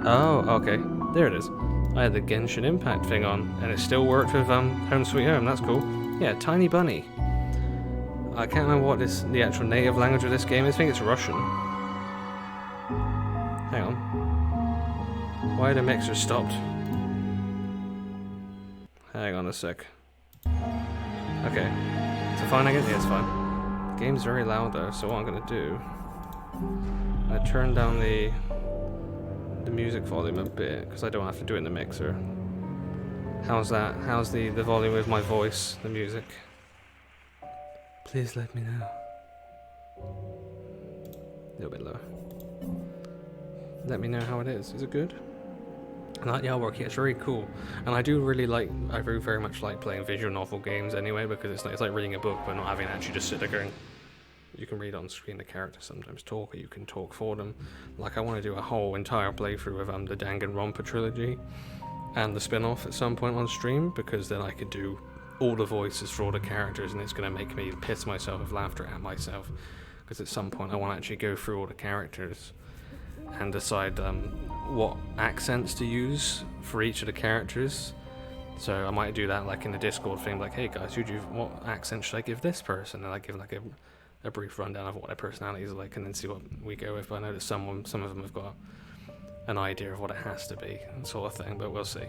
Oh, okay. There it is. I had the Genshin Impact thing on, and it still worked with Home Sweet Home. That's cool. Yeah, Tiny Bunny. I can't remember what the actual native language of this game is. I think it's Russian. Hang on. Why the mixer stopped? Hang on a sec. Okay. Is it fine again? Yeah, it's fine. The game's very loud though, so what I'm gonna do... I turn down the music volume a bit, because I don't have to do it in the mixer. How's that? How's the volume with my voice, the music? Please let me know. A little bit lower. Let me know how it is. Is it good? I like the artwork, yeah, it's very cool. And I do really like, I very much like playing visual novel games anyway, because it's like reading a book but not having to actually just sit there going, you can read on screen, the characters sometimes talk, or you can talk for them. Like, I want to do a whole entire playthrough of the Danganronpa trilogy and the spin-off at some point on stream, because then I could do all the voices for all the characters, and it's going to make me piss myself with laughter at myself, because at some point I want to actually go through all the characters and decide what accents to use for each of the characters. So I might do that like in the Discord thing, like, hey guys, what accent should I give this person? And I give like a brief rundown of what their personalities are like, and then see what we go with. But I know that some of them have got an idea of what it has to be, sort of thing, but we'll see.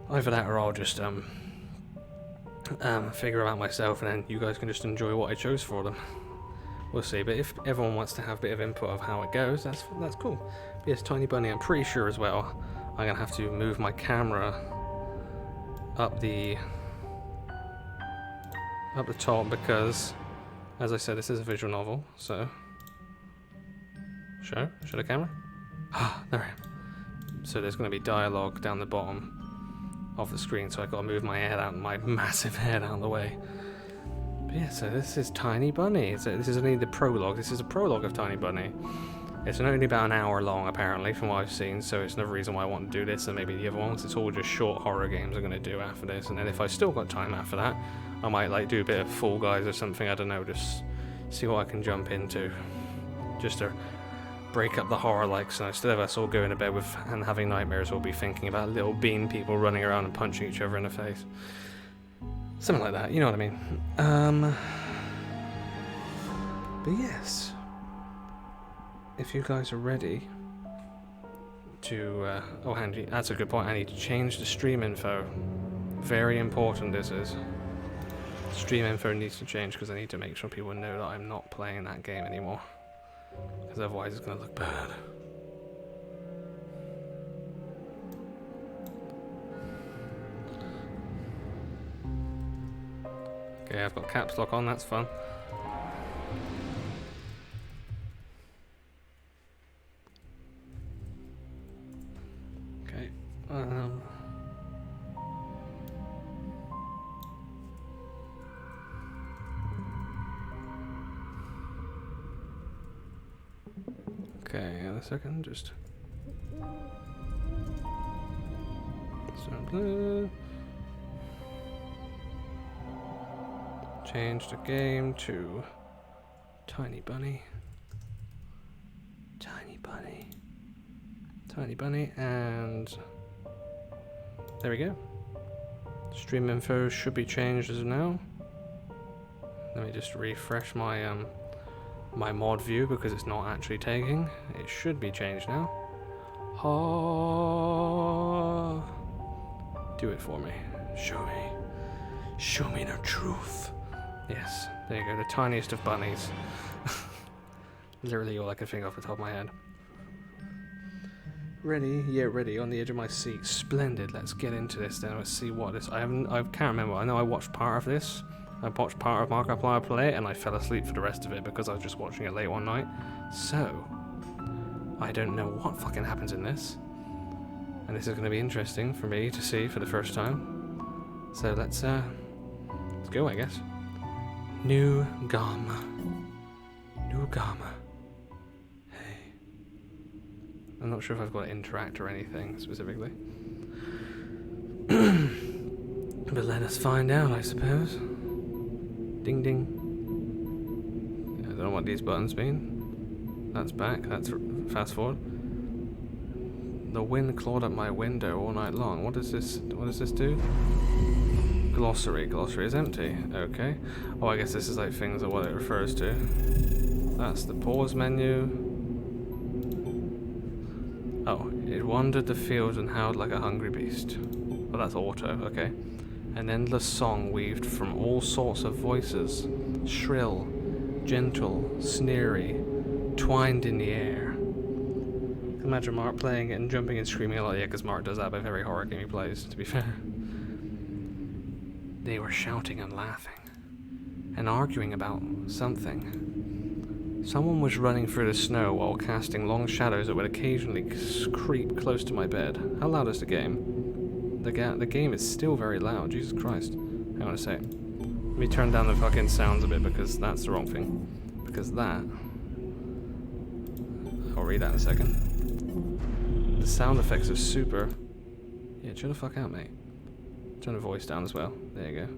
Either that, or I'll just figure it out myself, and then you guys can just enjoy what I chose for them. We'll see. But if everyone wants to have a bit of input of how it goes, that's cool. But yes, Tiny Bunny. I'm pretty sure as well I'm gonna have to move my camera up the top, because, as I said, this is a visual novel. So, show the camera. Ah, there I am. So there's going to be dialogue down the bottom of the screen, so I've got to move my head out, my massive head out of the way. But yeah, so this is Tiny Bunny. So this is only the prologue. This is a prologue of Tiny Bunny. It's only about an hour long, apparently, from what I've seen, so it's another reason why I want to do this and maybe the other ones. It's all just short horror games I'm going to do after this, and then if I still got time after that, I might like do a bit of Fall Guys or something, I don't know, just see what I can jump into, just to break up the horror. Like, so instead of us all going to bed with and having nightmares, we'll be thinking about little bean people running around and punching each other in the face. Something like that, you know what I mean? But yes, if you guys are ready to, oh, Andy, that's a good point. I need to change the stream info. Very important this is. Stream info needs to change, because I need to make sure people know that I'm not playing that game anymore, because otherwise it's going to look bad. Okay, I've got caps lock on, that's fun. Okay, okay, a second, just... Change the game to Tiny Bunny. Tiny Bunny. Tiny Bunny, and there we go. Stream info should be changed as of now. Let me just refresh my my mod view, because it's not actually taking. It should be changed now. Oh, do it for me. Show me the truth. Yes, there you go, the tiniest of bunnies. Literally all I can think off the top of my head. Ready? Yeah, ready. On the edge of my seat. Splendid. Let's get into this then. Let's see what this... I can't remember. I know I watched part of this. I watched part of Markiplier play it, and I fell asleep for the rest of it because I was just watching it late one night. So, I don't know what fucking happens in this. And this is going to be interesting for me to see for the first time. So let's go, I guess. New Gamma. New Gamma. Hey. I'm not sure if I've got to interact or anything specifically. But let us find out, I suppose. Ding ding. I don't know what these buttons mean. That's back, that's fast forward. The wind clawed up my window all night long. What does this do? Glossary. Glossary is empty. Okay. Oh, I guess this is like things of what it refers to. That's the pause menu. Oh, it wandered the fields and howled like a hungry beast. Well, that's auto. Okay. An endless song weaved from all sorts of voices. Shrill, gentle, sneery, twined in the air. Imagine Mark playing it and jumping and screaming a lot. Yeah, because Mark does that with every horror game he plays, to be fair. They were shouting and laughing, and arguing about something. Someone was running through the snow while casting long shadows that would occasionally creep close to my bed. How loud is the game? The game is still very loud, Jesus Christ. Hang on a sec. Let me turn down the fucking sounds a bit, because that's the wrong thing. Because that... I'll read that in a second. The sound effects are super... Yeah, chill the fuck out, mate. Turn the voice down as well. There you go.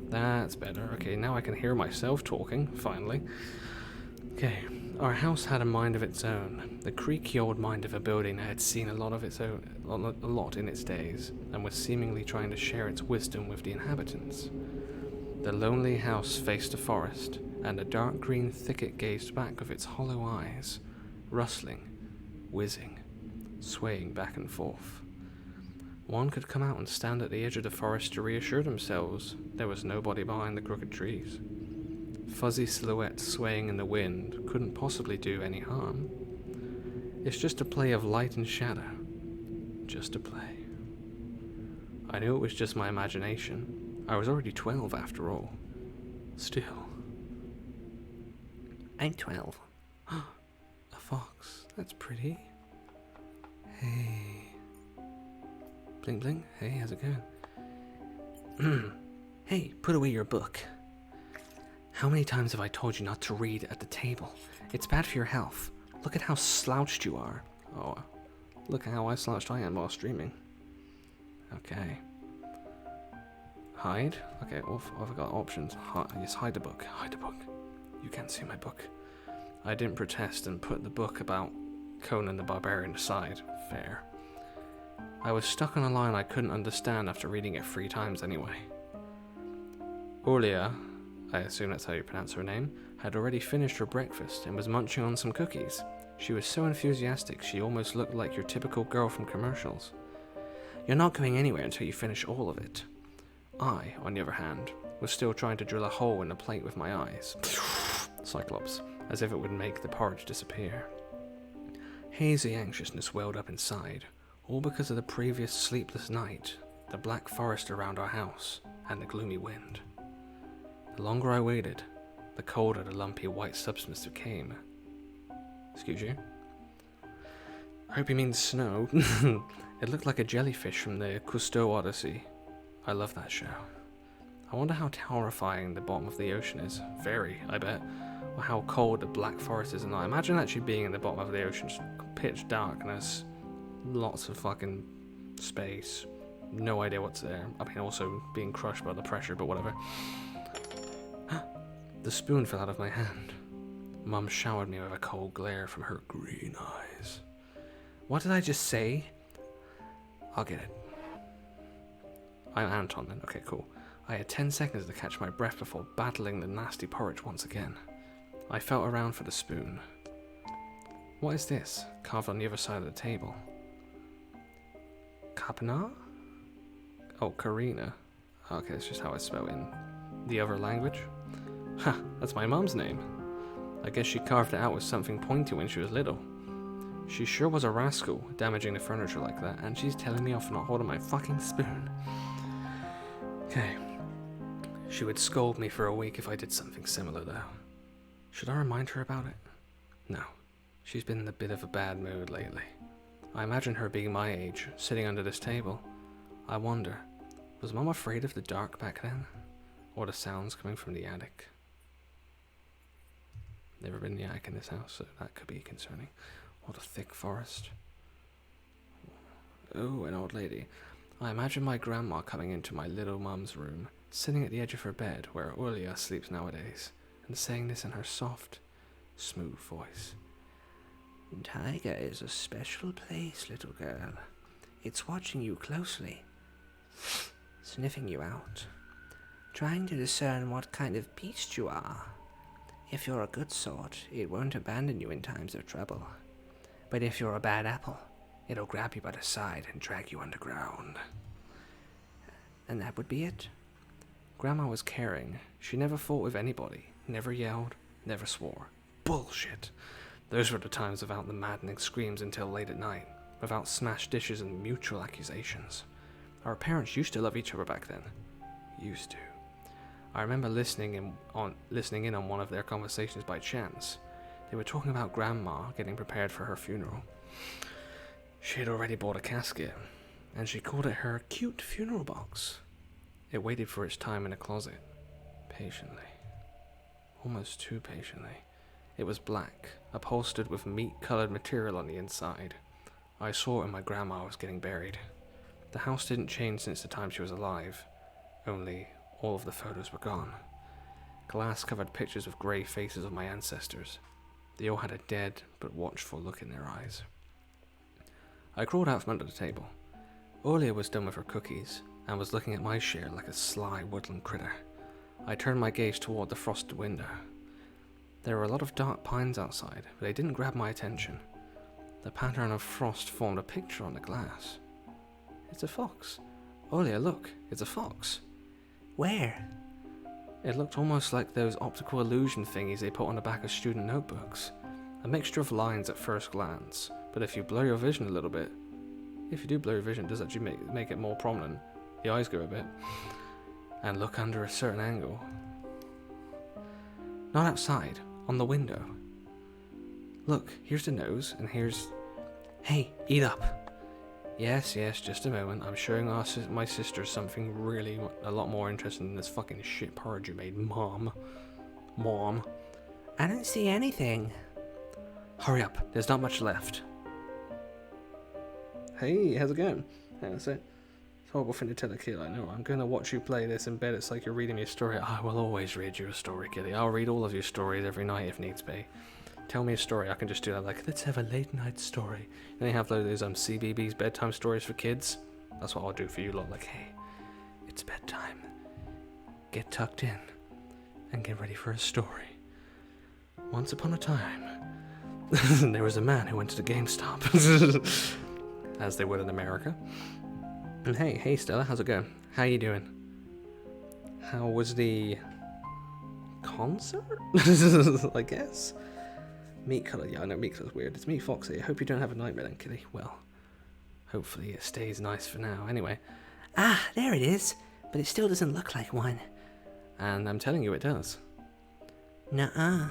That's better. Okay, now I can hear myself talking, finally. Okay, our house had a mind of its own. The creaky old mind of a building that had seen a lot in its days, and was seemingly trying to share its wisdom with the inhabitants. The lonely house faced a forest, and a dark green thicket gazed back with its hollow eyes, rustling, whizzing, swaying back and forth. One could come out and stand at the edge of the forest to reassure themselves there was nobody behind the crooked trees. Fuzzy silhouettes swaying in the wind couldn't possibly do any harm. It's just a play of light and shadow. Just a play. I knew it was just my imagination. I was already 12 after all. Still. I'm 12. A fox. That's pretty. Hey. Bling bling. Hey, how's it going? Hey, put away your book. How many times have I told you not to read at the table? It's bad for your health. Look at how slouched you are. Oh, look at how slouched I am while streaming. Okay. Hide? Okay, I've got options. Yes, hide the book. Hide the book. You can't see my book. I didn't protest and put the book about Conan the Barbarian aside. Fair. I was stuck on a line I couldn't understand after reading it 3 times anyway. Olia, I assume that's how you pronounce her name, had already finished her breakfast and was munching on some cookies. She was so enthusiastic she almost looked like your typical girl from commercials. You're not going anywhere until you finish all of it. I, on the other hand, was still trying to drill a hole in the plate with my eyes. Cyclops, as if it would make the porridge disappear. Hazy anxiousness welled up inside, all because of the previous sleepless night, the black forest around our house, and the gloomy wind. The longer I waited, the colder the lumpy white substance became. Excuse you? I hope you mean snow. It looked like a jellyfish from the Cousteau Odyssey. I love that show. I wonder how terrifying the bottom of the ocean is. Very, I bet. Or how cold the black forest is. And I imagine actually being in the bottom of the ocean, just pitch darkness, lots of fucking space, no idea what's there. I mean, also being crushed by the pressure, but whatever. The spoon fell out of my hand. Mum showered me with a cold glare from her green eyes. What did I just say? I'll get it. I'm Anton then. Okay, cool. I had 10 seconds to catch my breath before battling the nasty porridge once again. I felt around for the spoon. What is this, carved on the other side of the table? Kapna? Oh, Karina. Okay, that's just how I spell it in the other language. Ha, that's my mum's name. I guess she carved it out with something pointy when she was little. She sure was a rascal, damaging the furniture like that, and she's telling me off for not holding my fucking spoon. Okay. She would scold me for a week if I did something similar, though. Should I remind her about it? No. She's been in a bit of a bad mood lately. I imagine her being my age, sitting under this table. I wonder, was Mum afraid of the dark back then? Or the sounds coming from the attic? Never been in the attic in this house, so that could be concerning. What a thick forest. Oh, an old lady. I imagine my grandma coming into my little mum's room, sitting at the edge of her bed where Olia sleeps nowadays, and saying this in her soft, smooth voice. Taiga is a special place, little girl. It's watching you closely, sniffing you out, trying to discern what kind of beast you are. If you're a good sort, it won't abandon you in times of trouble. But if you're a bad apple, it'll grab you by the side and drag you underground. And that would be it. Grandma was caring. She never fought with anybody, never yelled, never swore. Bullshit. Those were the times without the maddening screams until late at night, without smashed dishes and mutual accusations. Our parents used to love each other back then. Used to. I remember listening in on one of their conversations by chance. They were talking about Grandma getting prepared for her funeral. She had already bought a casket, and she called it her cute funeral box. It waited for its time in a closet, patiently. Almost too patiently. It was black, upholstered with meat-colored material on the inside. I saw it when my grandma was getting buried. The house didn't change since the time she was alive, only all of the photos were gone. Glass-covered pictures of grey faces of my ancestors. They all had a dead but watchful look in their eyes. I crawled out from under the table. Olia was done with her cookies and was looking at my share like a sly woodland critter. I turned my gaze toward the frosted window. There were a lot of dark pines outside, but they didn't grab my attention. The pattern of frost formed a picture on the glass. It's a fox. Olia, look, it's a fox. Where? It looked almost like those optical illusion thingies they put on the back of student notebooks. A mixture of lines at first glance, but if you blur your vision a little bit, if you do blur your vision, it does actually make it more prominent. The eyes go a bit. And look under a certain angle. Not outside, on the window. Look, here's the nose, and here's... Hey, eat up. Yes, just a moment. I'm showing my sister something really a lot more interesting than this fucking shit porridge you made, Mom. I don't see anything. Hurry up, there's not much left. Hey, how's it going? Yeah, that's it. It's a horrible thing to tell a kid, I know. I'm going to watch you play this in bed. It's like you're reading me a story. I will always read you a story, kiddie. I'll read all of your stories every night if needs be. Tell me a story. I can just do that, like, let's have a late night story. And they have those CBBS bedtime stories for kids. That's what I'll do for you lot. Like, hey, it's bedtime. Get tucked in and get ready for a story. Once upon a time, there was a man who went to the GameStop. As they would in America. And hey Stella, how's it going? How you doing? How was the concert? I guess. Meat colour, yeah, I know meat colour's weird. It's me, Foxy. I hope you don't have a nightmare then, kitty. Well, hopefully it stays nice for now. Anyway. Ah, there it is. But it still doesn't look like one. And I'm telling you it does. Nuh-uh.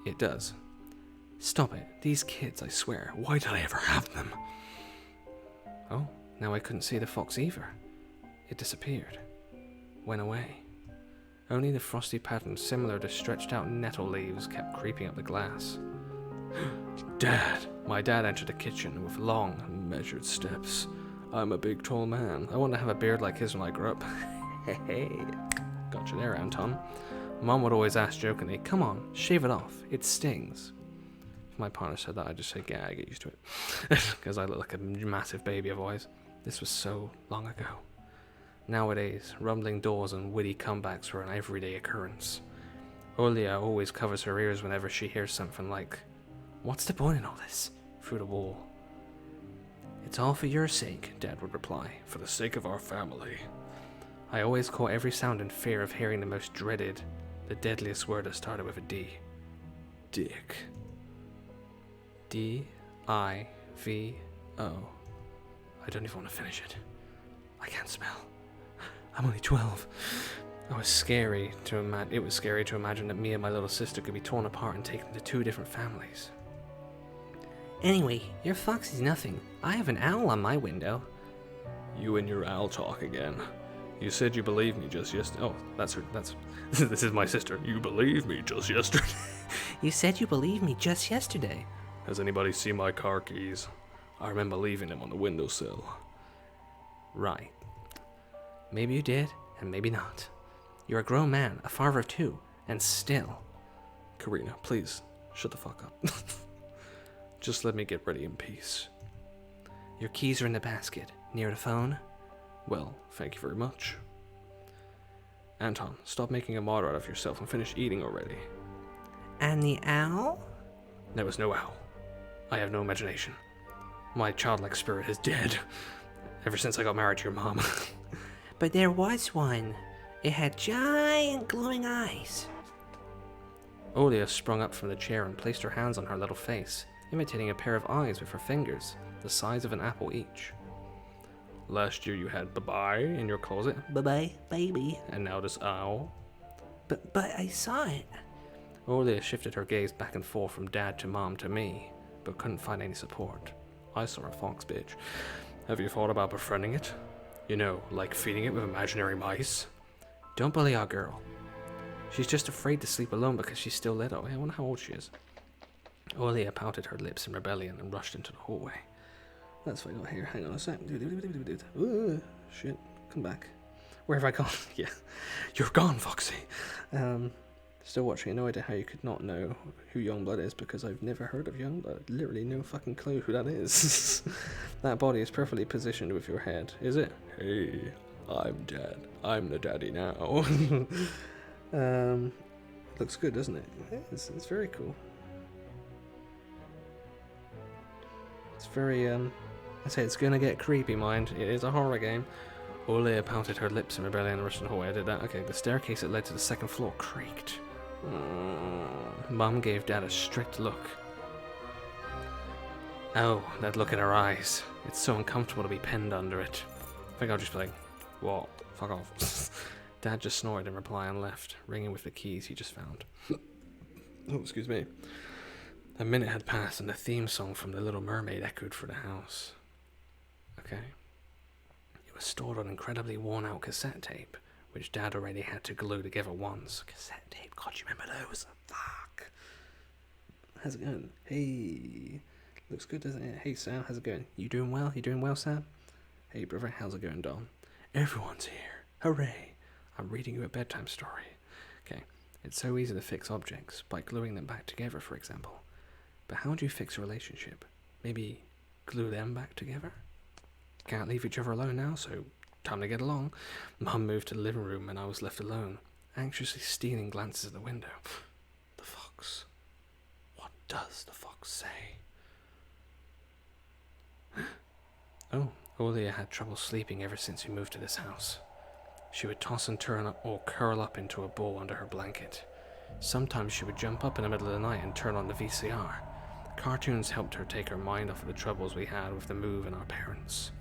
It does. Stop it. These kids, I swear. Why did I ever have them? Oh, now I couldn't see the fox either. It disappeared. Went away. Only the frosty pattern similar to stretched out nettle leaves kept creeping up the glass. Dad! My dad entered the kitchen with long, measured steps. I'm a big, tall man. I want to have a beard like his when I grow up. Hey, gotcha there, Anton. Mom would always ask jokingly, come on, shave it off. It stings. If my partner said that, I'd just say, yeah, I get used to it. Because I look like a massive baby otherwise. This was so long ago. Nowadays, rumbling doors and witty comebacks were an everyday occurrence. Olia always covers her ears whenever she hears something like, what's the point in all this? Through the wall. It's all for your sake, Dad would reply, for the sake of our family. I always caught every sound in fear of hearing the most dreaded, the deadliest word that started with a D. Dick. D-I-V-O. I don't even want to finish it. I can't spell. I'm only 12. It was scary to imagine that me and my little sister could be torn apart and taken to two different families. Anyway, your fox is nothing. I have an owl on my window. You and your owl talk again. You said you believed me just yesterday. Oh, that's this is my sister. You believed me just yesterday. You said you believed me just yesterday. Has anybody seen my car keys? I remember leaving them on the windowsill. Right. Maybe you did, and maybe not. You're a grown man, a father of two, and still. Karina, please, shut the fuck up. Just let me get ready in peace. Your keys are in the basket, near the phone. Well, thank you very much. Anton, stop making a martyr out of yourself and finish eating already. And the owl? There was no owl. I have no imagination. My childlike spirit is dead. Ever since I got married to your mom. But there was one. It had giant glowing eyes. Olia sprung up from the chair and placed her hands on her little face, imitating a pair of eyes with her fingers, the size of an apple each. Last year you had Bye-Bye in your closet. Bye-bye, baby. And now this owl. But I saw it. Olia shifted her gaze back and forth from Dad to Mom to me, but couldn't find any support. I saw a fox, bitch. Have you thought about befriending it? You know, like feeding it with imaginary mice? Don't bully our girl. She's just afraid to sleep alone because she's still little. I wonder how old she is. Olia pouted her lips in rebellion and rushed into the hallway. That's what I got here. Hang on a sec. Ooh, shit. Come back. Where have I gone? Yeah. You're gone, Foxy. Still watching. No idea how you could not know who Youngblood is because I've never heard of Youngblood. Literally no fucking clue who that is. That body is perfectly positioned with your head. Is it? Hey, I'm Dad. I'm the daddy now. Looks good, doesn't it? It's very cool. It's very, I say it's gonna get creepy, mind. It is a horror game. Olia pouted her lips in rebellion and rushed in the hallway. I did that. Okay, the staircase that led to the second floor creaked. Mom gave Dad a strict look. Oh, that look in her eyes. It's so uncomfortable to be pinned under it. I think I'll just be like, what? Fuck off. Dad just snorted in reply and left, ringing with the keys he just found. Oh, excuse me. A minute had passed and the theme song from The Little Mermaid echoed through the house. Okay. It was stored on incredibly worn-out cassette tape, which Dad already had to glue together once. Cassette tape, God, you remember those? Fuck. How's it going? Hey. Looks good, doesn't it? Hey, Sam, how's it going? You doing well? You doing well, Sam? Hey, brother, how's it going, Dom? Everyone's here. Hooray. I'm reading you a bedtime story. Okay, it's so easy to fix objects, by gluing them back together, for example. But how do you fix a relationship? Maybe glue them back together? Can't leave each other alone now, so time to get along. Mum moved to the living room and I was left alone, anxiously stealing glances at the window. The fox. What does the fox say? Oh, Olia had trouble sleeping ever since we moved to this house. She would toss and turn up or curl up into a ball under her blanket. Sometimes she would jump up in the middle of the night and turn on the VCR. Cartoons helped her take her mind off of the troubles we had with the move and our parents.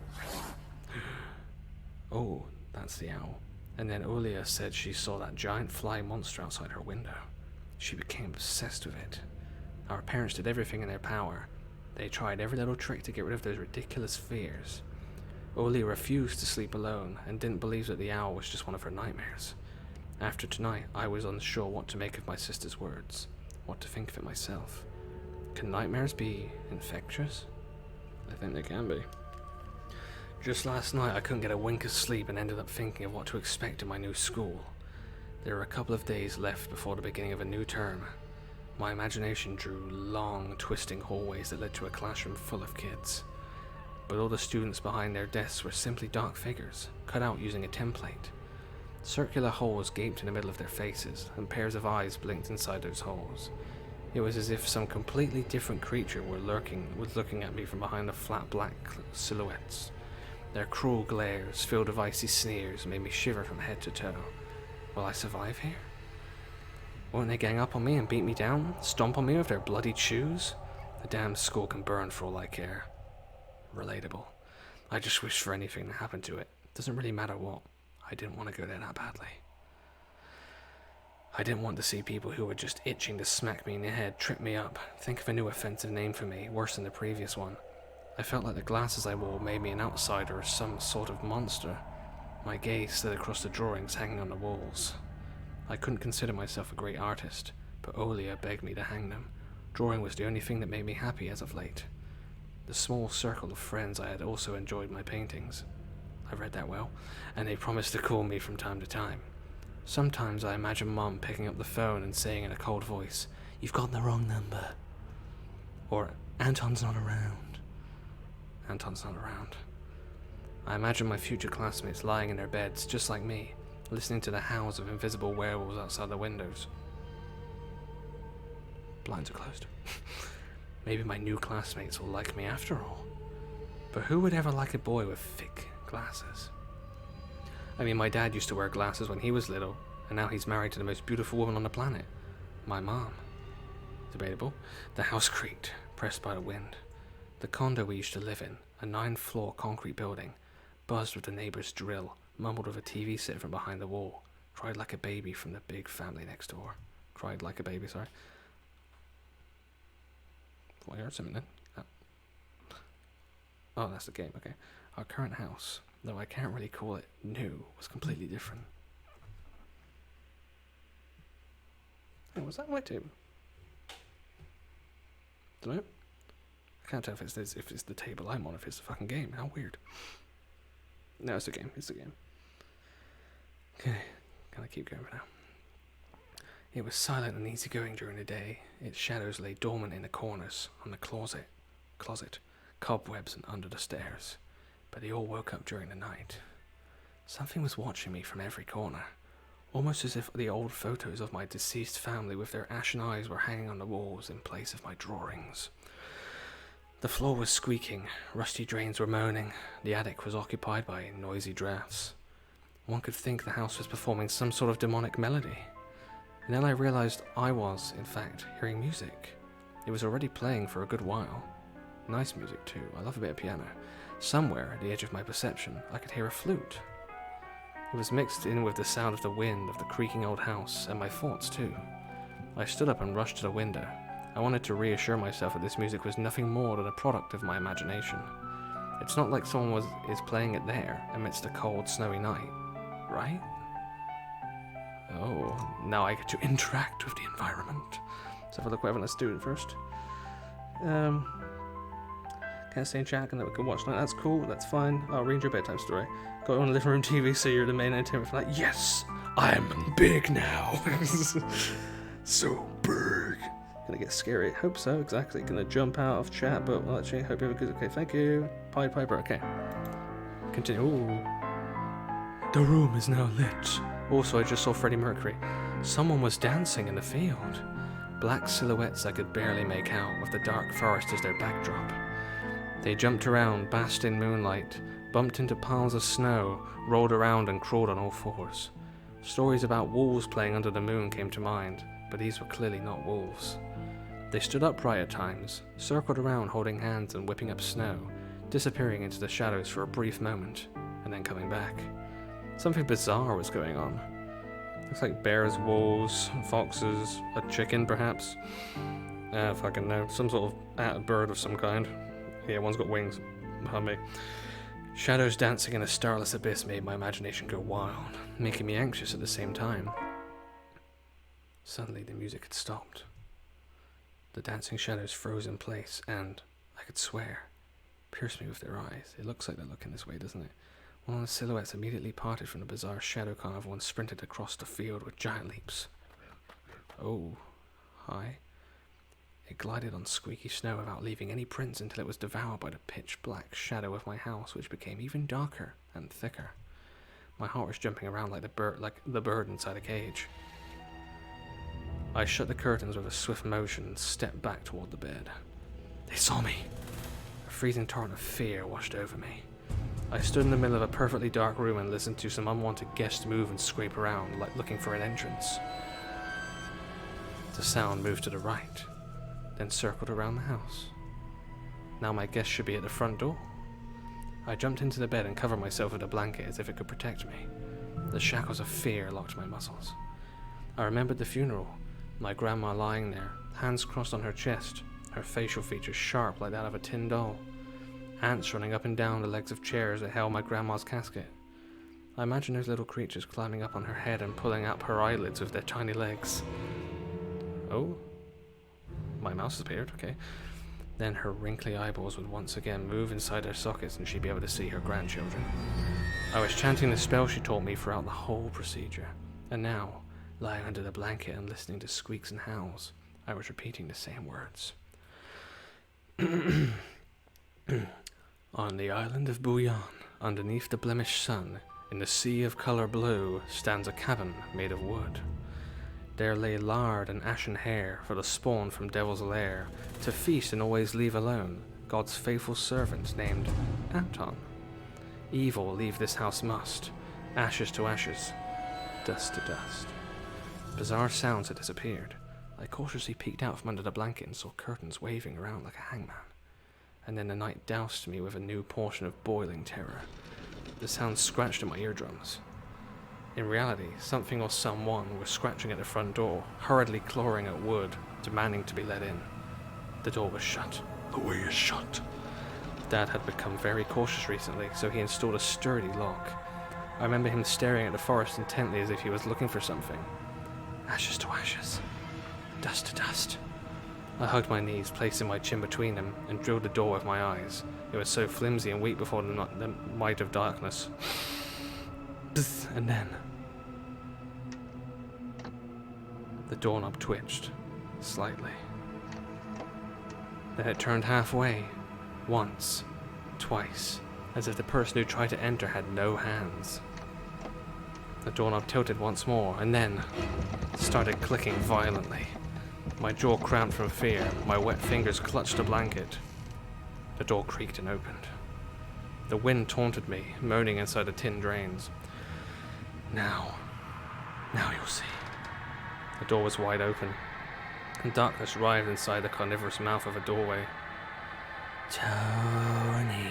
Oh, that's the owl. And then Olia said she saw that giant fly monster outside her window. She became obsessed with it. Our parents did everything in their power. They tried every little trick to get rid of those ridiculous fears. Olia refused to sleep alone and didn't believe that the owl was just one of her nightmares. After tonight, I was unsure what to make of my sister's words, what to think of it myself. Can nightmares be infectious? I think they can be. Just last night, I couldn't get a wink of sleep and ended up thinking of what to expect in my new school. There were a couple of days left before the beginning of a new term. My imagination drew long, twisting hallways that led to a classroom full of kids. But all the students behind their desks were simply dark figures, cut out using a template. Circular holes gaped in the middle of their faces, and pairs of eyes blinked inside those holes. It was as if some completely different creature was looking at me from behind the flat black silhouettes. Their cruel glares, filled with icy sneers, made me shiver from head to toe. Will I survive here? Won't they gang up on me and beat me down, stomp on me with their bloodied shoes? The damn school can burn for all I care. Relatable. I just wish for anything to happen to it. Doesn't really matter what. I didn't want to go there that badly. I didn't want to see people who were just itching to smack me in the head trip me up, think of a new offensive name for me, worse than the previous one. I felt like the glasses I wore made me an outsider or some sort of monster. My gaze slid across the drawings hanging on the walls. I couldn't consider myself a great artist, but Olia begged me to hang them. Drawing was the only thing that made me happy as of late. The small circle of friends I had also enjoyed my paintings. I read that well, and they promised to call me from time to time. Sometimes I imagine Mom picking up the phone and saying in a cold voice, "You've got the wrong number." Or Anton's not around. Anton's not around. I imagine my future classmates lying in their beds, just like me, listening to the howls of invisible werewolves outside the windows. Blinds are closed. Maybe my new classmates will like me after all. But who would ever like a boy with thick glasses? I mean, my dad used to wear glasses when he was little, and now he's married to the most beautiful woman on the planet. My mom. Debatable. The house creaked, pressed by the wind. The condo we used to live in, a 9-floor concrete building, buzzed with the neighbor's drill, mumbled with a TV set from behind the wall, cried like a baby from the big family next door. Cried like a baby, sorry. Well, I heard something then. Oh, that's the game, okay. Our current house, though I can't really call it new, was completely different. Oh, was that my table? Don't know. I can't tell if it's the table I'm on, if it's the fucking game. How weird. No, it's the game. It's the game. Okay, gotta keep going for now. It was silent and easygoing during the day. Its shadows lay dormant in the corners, on the closet, cobwebs and under the stairs. But they all woke up during the night. Something was watching me from every corner, almost as if the old photos of my deceased family with their ashen eyes were hanging on the walls in place of my drawings. The floor was squeaking, rusty drains were moaning, the attic was occupied by noisy drafts. One could think the house was performing some sort of demonic melody. And then I realized I was, in fact, hearing music. It was already playing for a good while. Nice music too, I love a bit of piano. Somewhere at the edge of my perception, I could hear a flute. It was mixed in with the sound of the wind, of the creaking old house, and my thoughts too. I stood up and rushed to the window. I wanted to reassure myself that this music was nothing more than a product of my imagination. It's not like someone is playing it there, amidst a cold, snowy night, right? Oh, now I get to interact with the environment. Let's have a look what everyone let's do it first. Can't stay in chat, and that we can watch that. That's cool, that's fine. I'll read your bedtime story. Got you on the living room TV, so you're the main entertainment for that. Yes! I'm big now! So big! Gonna get scary. Hope so, exactly. Gonna jump out of chat, but well, actually, hope you have a good. Okay, thank you. Pied Piper, okay. Continue. Ooh. The room is now lit. Also, I just saw Freddie Mercury. Someone was dancing in the field. Black silhouettes I could barely make out, with the dark forest as their backdrop. They jumped around, basked in moonlight, bumped into piles of snow, rolled around and crawled on all fours. Stories about wolves playing under the moon came to mind, but these were clearly not wolves. They stood upright at times, circled around holding hands and whipping up snow, disappearing into the shadows for a brief moment, and then coming back. Something bizarre was going on. Looks like bears, wolves, foxes, a chicken perhaps. Fucking no. Some sort of bird of some kind. Yeah, one's got wings. Pardon me. Shadows dancing in a starless abyss made my imagination go wild, making me anxious at the same time. Suddenly the music had stopped. The dancing shadows froze in place and, I could swear, pierced me with their eyes. It looks like they're looking this way, doesn't it? One of the silhouettes immediately parted from the bizarre shadow carnival and sprinted across the field with giant leaps. Oh, hi. It glided on squeaky snow without leaving any prints until it was devoured by the pitch-black shadow of my house, which became even darker and thicker. My heart was jumping around like the bird inside a cage. I shut the curtains with a swift motion and stepped back toward the bed. They saw me. A freezing torrent of fear washed over me. I stood in the middle of a perfectly dark room and listened to some unwanted guests move and scrape around, like looking for an entrance. The sound moved to the right, then circled around the house. Now my guest should be at the front door. I jumped into the bed and covered myself with a blanket as if it could protect me. The shackles of fear locked my muscles. I remembered the funeral, my grandma lying there, hands crossed on her chest, her facial features sharp like that of a tin doll. Ants running up and down the legs of chairs that held my grandma's casket. I imagined those little creatures climbing up on her head and pulling up her eyelids with their tiny legs. Oh? My mouse appeared, okay. Then her wrinkly eyeballs would once again move inside their sockets and she'd be able to see her grandchildren. I was chanting the spell she taught me throughout the whole procedure, and now, lying under the blanket and listening to squeaks and howls, I was repeating the same words. On the island of Bouillon, underneath the blemished sun, in the sea of colour blue, stands a cabin made of wood. There lay lard and ashen hair for the spawn from devil's lair, to feast and always leave alone, God's faithful servant named Anton. Evil leave this house must, ashes to ashes, dust to dust. Bizarre sounds had disappeared. I cautiously peeked out from under the blanket and saw curtains waving around like a hangman. And then the night doused me with a new portion of boiling terror. The sound scratched at my eardrums. In reality, something or someone was scratching at the front door, hurriedly clawing at wood, demanding to be let in. The door was shut. The way is shut. Dad had become very cautious recently, so he installed a sturdy lock. I remember him staring at the forest intently as if he was looking for something. Ashes to ashes. Dust to dust. I hugged my knees, placing my chin between them, and drilled the door with my eyes. It was so flimsy and weak before the might of darkness. Bzz, and then the doorknob twitched, slightly. Then it turned halfway, once, twice, as if the person who tried to enter had no hands. The doorknob tilted once more, and then started clicking violently. My jaw cramped from fear, my wet fingers clutched the blanket. The door creaked and opened. The wind taunted me, moaning inside the tin drains. Now you'll see. The door was wide open, and darkness writhed inside the carnivorous mouth of a doorway. Tony.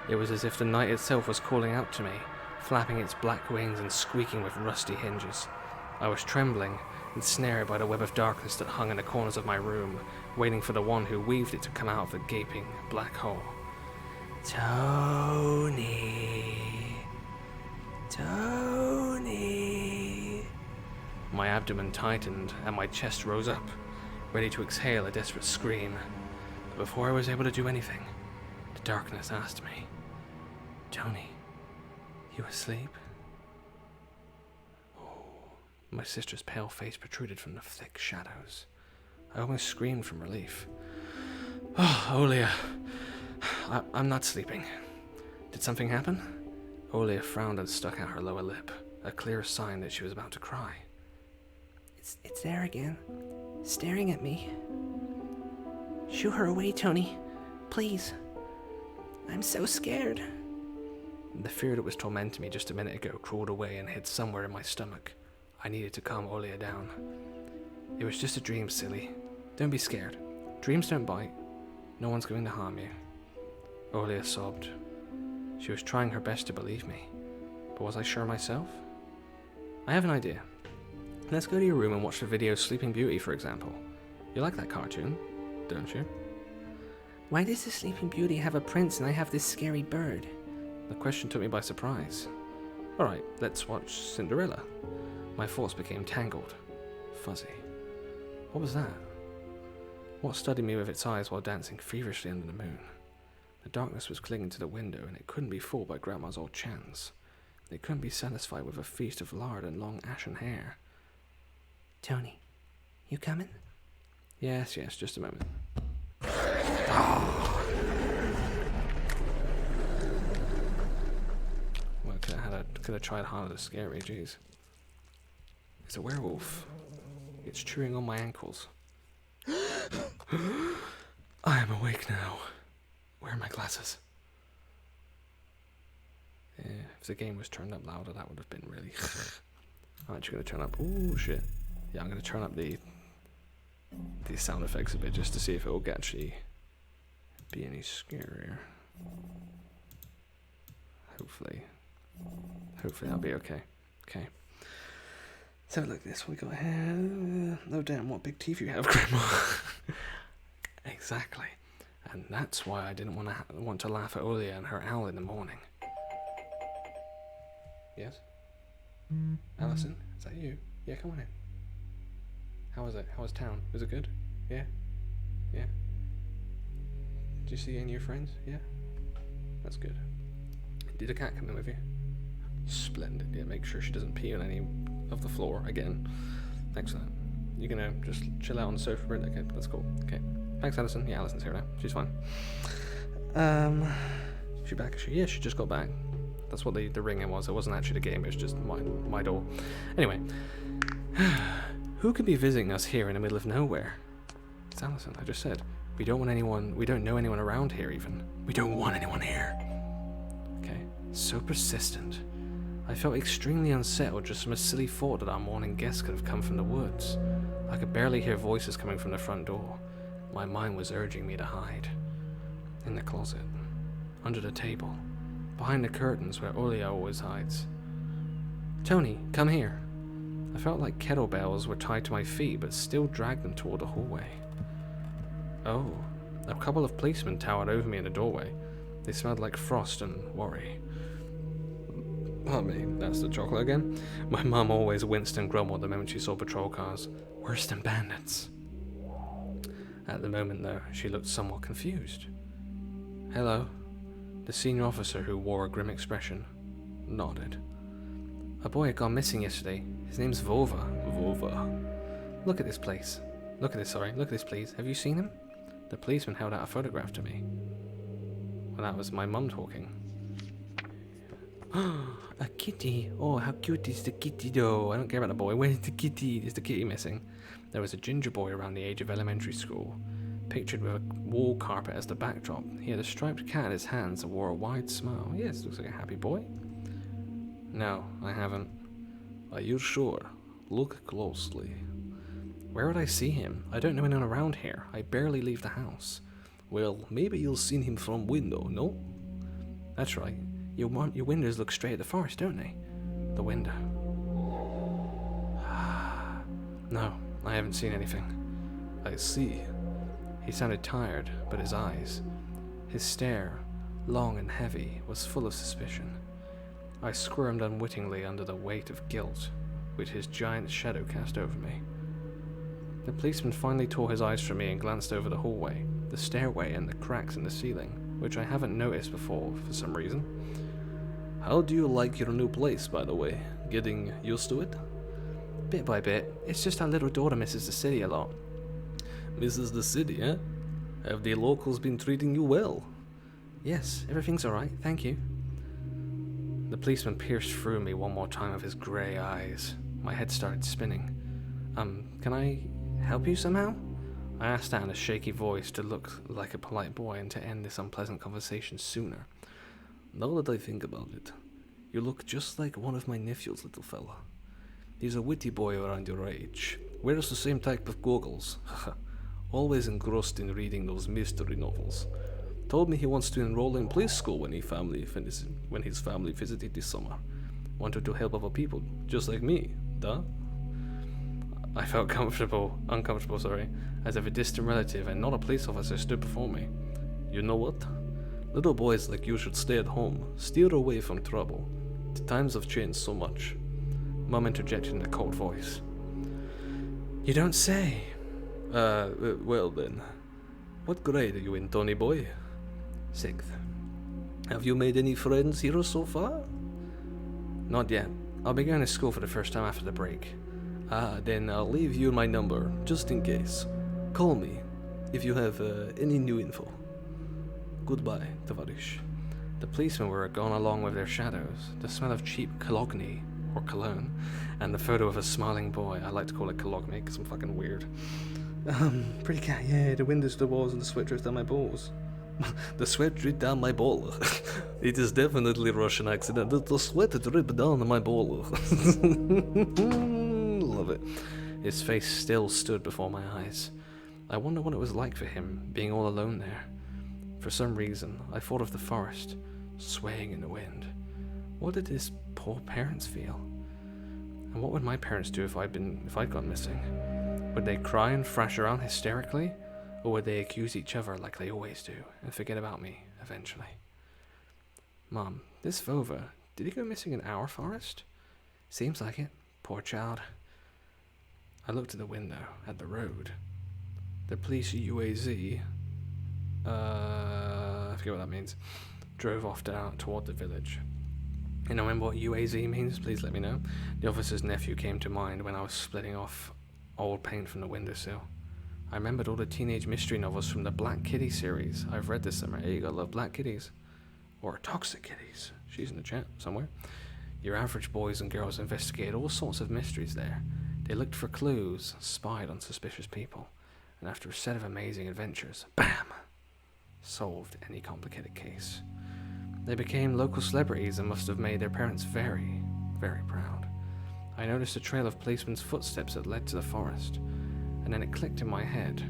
It was as if the night itself was calling out to me, flapping its black wings and squeaking with rusty hinges. I was trembling, ensnared by the web of darkness that hung in the corners of my room, waiting for the one who weaved it to come out of the gaping black hole. Tony. My abdomen tightened and my chest rose up, ready to exhale a desperate scream. But before I was able to do anything, the darkness asked me, Tony, you asleep? Oh, my sister's pale face protruded from the thick shadows. I almost screamed from relief. Oh, Olia, I'm not sleeping. Did something happen? Olia frowned and stuck out her lower lip, a clear sign that she was about to cry. It's there again, staring at me. Shoo her away, Tony. Please. I'm so scared. The fear that was tormenting me just a minute ago crawled away and hid somewhere in my stomach. I needed to calm Olia down. It was just a dream, silly. Don't be scared. Dreams don't bite. No one's going to harm you. Olia sobbed. She was trying her best to believe me. But was I sure myself? I have an idea. Let's go to your room and watch the video Sleeping Beauty, for example. You like that cartoon, don't you? Why does the Sleeping Beauty have a prince and I have this scary bird? The question took me by surprise. Alright, let's watch Cinderella. My thoughts became tangled, fuzzy. What was that? What studied me with its eyes while dancing feverishly under the moon? The darkness was clinging to the window, and it couldn't be fooled by Grandma's old chants. It couldn't be satisfied with a feast of lard and long ashen hair. Tony, you coming? Yes, just a moment. Well, could have tried harder to scare me, jeez. It's a werewolf. It's chewing on my ankles. I am awake now. Where are my glasses? Yeah, if the game was turned up louder, that would have been really... I'm actually going to turn up... Ooh, shit. Yeah, I'm going to turn up the sound effects a bit just to see if it will actually be any scarier. Hopefully that'll be okay. Okay. So look at this, we got here. Oh damn, what big teeth you have, Grandma. Exactly. And that's why I didn't want to laugh at Olia and her owl in the morning. Yes? Alison, is that you? Yeah, come on in. How was it? How was town? Was it good? Yeah? Yeah? Did you see any of your friends? Yeah? That's good. Did the cat come in with you? Splendid. Yeah, make sure she doesn't pee on any of the floor again. Excellent. You're gonna just chill out on the sofa for a bit? Okay, that's cool. Okay. Thanks, Alison. Yeah, Alison's here now. She's fine. Is she back? Yeah, she just got back. That's what the ringing was. It wasn't actually the game, it was just my door. Anyway. Who could be visiting us here in the middle of nowhere? It's Alison, I just said. We don't know anyone around here even. We don't want anyone here. Okay, so persistent. I felt extremely unsettled just from a silly thought that our morning guest could have come from the woods. I could barely hear voices coming from the front door. My mind was urging me to hide. In the closet. Under the table. Behind the curtains where Olia always hides. Tony, come here. I felt like kettlebells were tied to my feet, but still dragged them toward the hallway. Oh, a couple of policemen towered over me in the doorway. They smelled like frost and worry. Pardon me, that's the chocolate again. My mum always winced and grumbled the moment she saw patrol cars. Worse than bandits. At the moment, though, she looked somewhat confused. Hello. The senior officer, who wore a grim expression, nodded. A boy had gone missing yesterday. His name's Vova. Vova. Look at this place. Look at this, please. Have you seen him? The policeman held out a photograph to me. Well, that was my mum talking. A kitty. Oh, how cute is the kitty, though? I don't care about the boy. Where's the kitty? Is the kitty missing? There was a ginger boy around the age of elementary school, pictured with a wall carpet as the backdrop. He had a striped cat in his hands and wore a wide smile. Yes, looks like a happy boy. No, I haven't. Are you sure? Look closely. Where would I see him? I don't know anyone around here. I barely leave the house. Well, maybe you've seen him from window, no? That's right. Your windows look straight at the forest, don't they? The window. No, I haven't seen anything. I see. He sounded tired, but his eyes, his stare, long and heavy, was full of suspicion. I squirmed unwittingly under the weight of guilt, which his giant shadow cast over me. The policeman finally tore his eyes from me and glanced over the hallway, the stairway, and the cracks in the ceiling, which I haven't noticed before for some reason. How do you like your new place, by the way? Getting used to it? Bit by bit. It's just our little daughter misses the city a lot. Misses the city, eh? Have the locals been treating you well? Yes, everything's alright, thank you. The policeman pierced through me one more time with his grey eyes. My head started spinning. Can I help you somehow? I asked out in a shaky voice to look like a polite boy and to end this unpleasant conversation sooner. Now that I think about it, you look just like one of my nephews, little fella. He's a witty boy around your age. Wears the same type of goggles. Always engrossed in reading those mystery novels. Told me he wants to enroll in police school when his family visited this summer. Wanted to help other people, just like me, duh? I felt uncomfortable, as if a distant relative and not a police officer stood before me. You know what? Little boys like you should stay at home, steer away from trouble. The times have changed so much. Mum interjected in a cold voice. You don't say. Well then. What grade are you in, Tony boy? 6th. Have you made any friends here so far? Not yet. I'll be going to school for the first time after the break. Then I'll leave you my number, just in case. Call me, if you have any new info. Goodbye, Tavarish. The policemen were gone along with their shadows, the smell of cheap cologne, or cologne, and the photo of a smiling boy. I like to call it cologne because I'm fucking weird. Pretty cat, yeah, the windows, the walls, and the sweat drips down my balls. The sweat dripped down my ball. It is definitely a Russian accent. The sweat dripped down my ball. Love it. His face still stood before my eyes. I wonder what it was like for him, being all alone there. For some reason, I thought of the forest, swaying in the wind. What did his poor parents feel? And what would my parents do if I'd gone missing? Would they cry and thrash around hysterically? Or would they accuse each other like they always do, and forget about me, eventually? Mom, this Vova, did he go missing in our forest? Seems like it. Poor child. I looked at the window, at the road. The police UAZ, I forget what that means, drove off down toward the village. You know what UAZ means? Please let me know. The officer's nephew came to mind when I was splitting off old paint from the windowsill. I remembered all the teenage mystery novels from the Black Kitty series I've read this summer. Hey, you gotta love Black Kitties. Or Toxic Kitties. She's in the chat somewhere. Your average boys and girls investigated all sorts of mysteries there. They looked for clues, spied on suspicious people, and after a set of amazing adventures, BAM! Solved any complicated case. They became local celebrities and must have made their parents very, very proud. I noticed a trail of policemen's footsteps that led to the forest, and then it clicked in my head.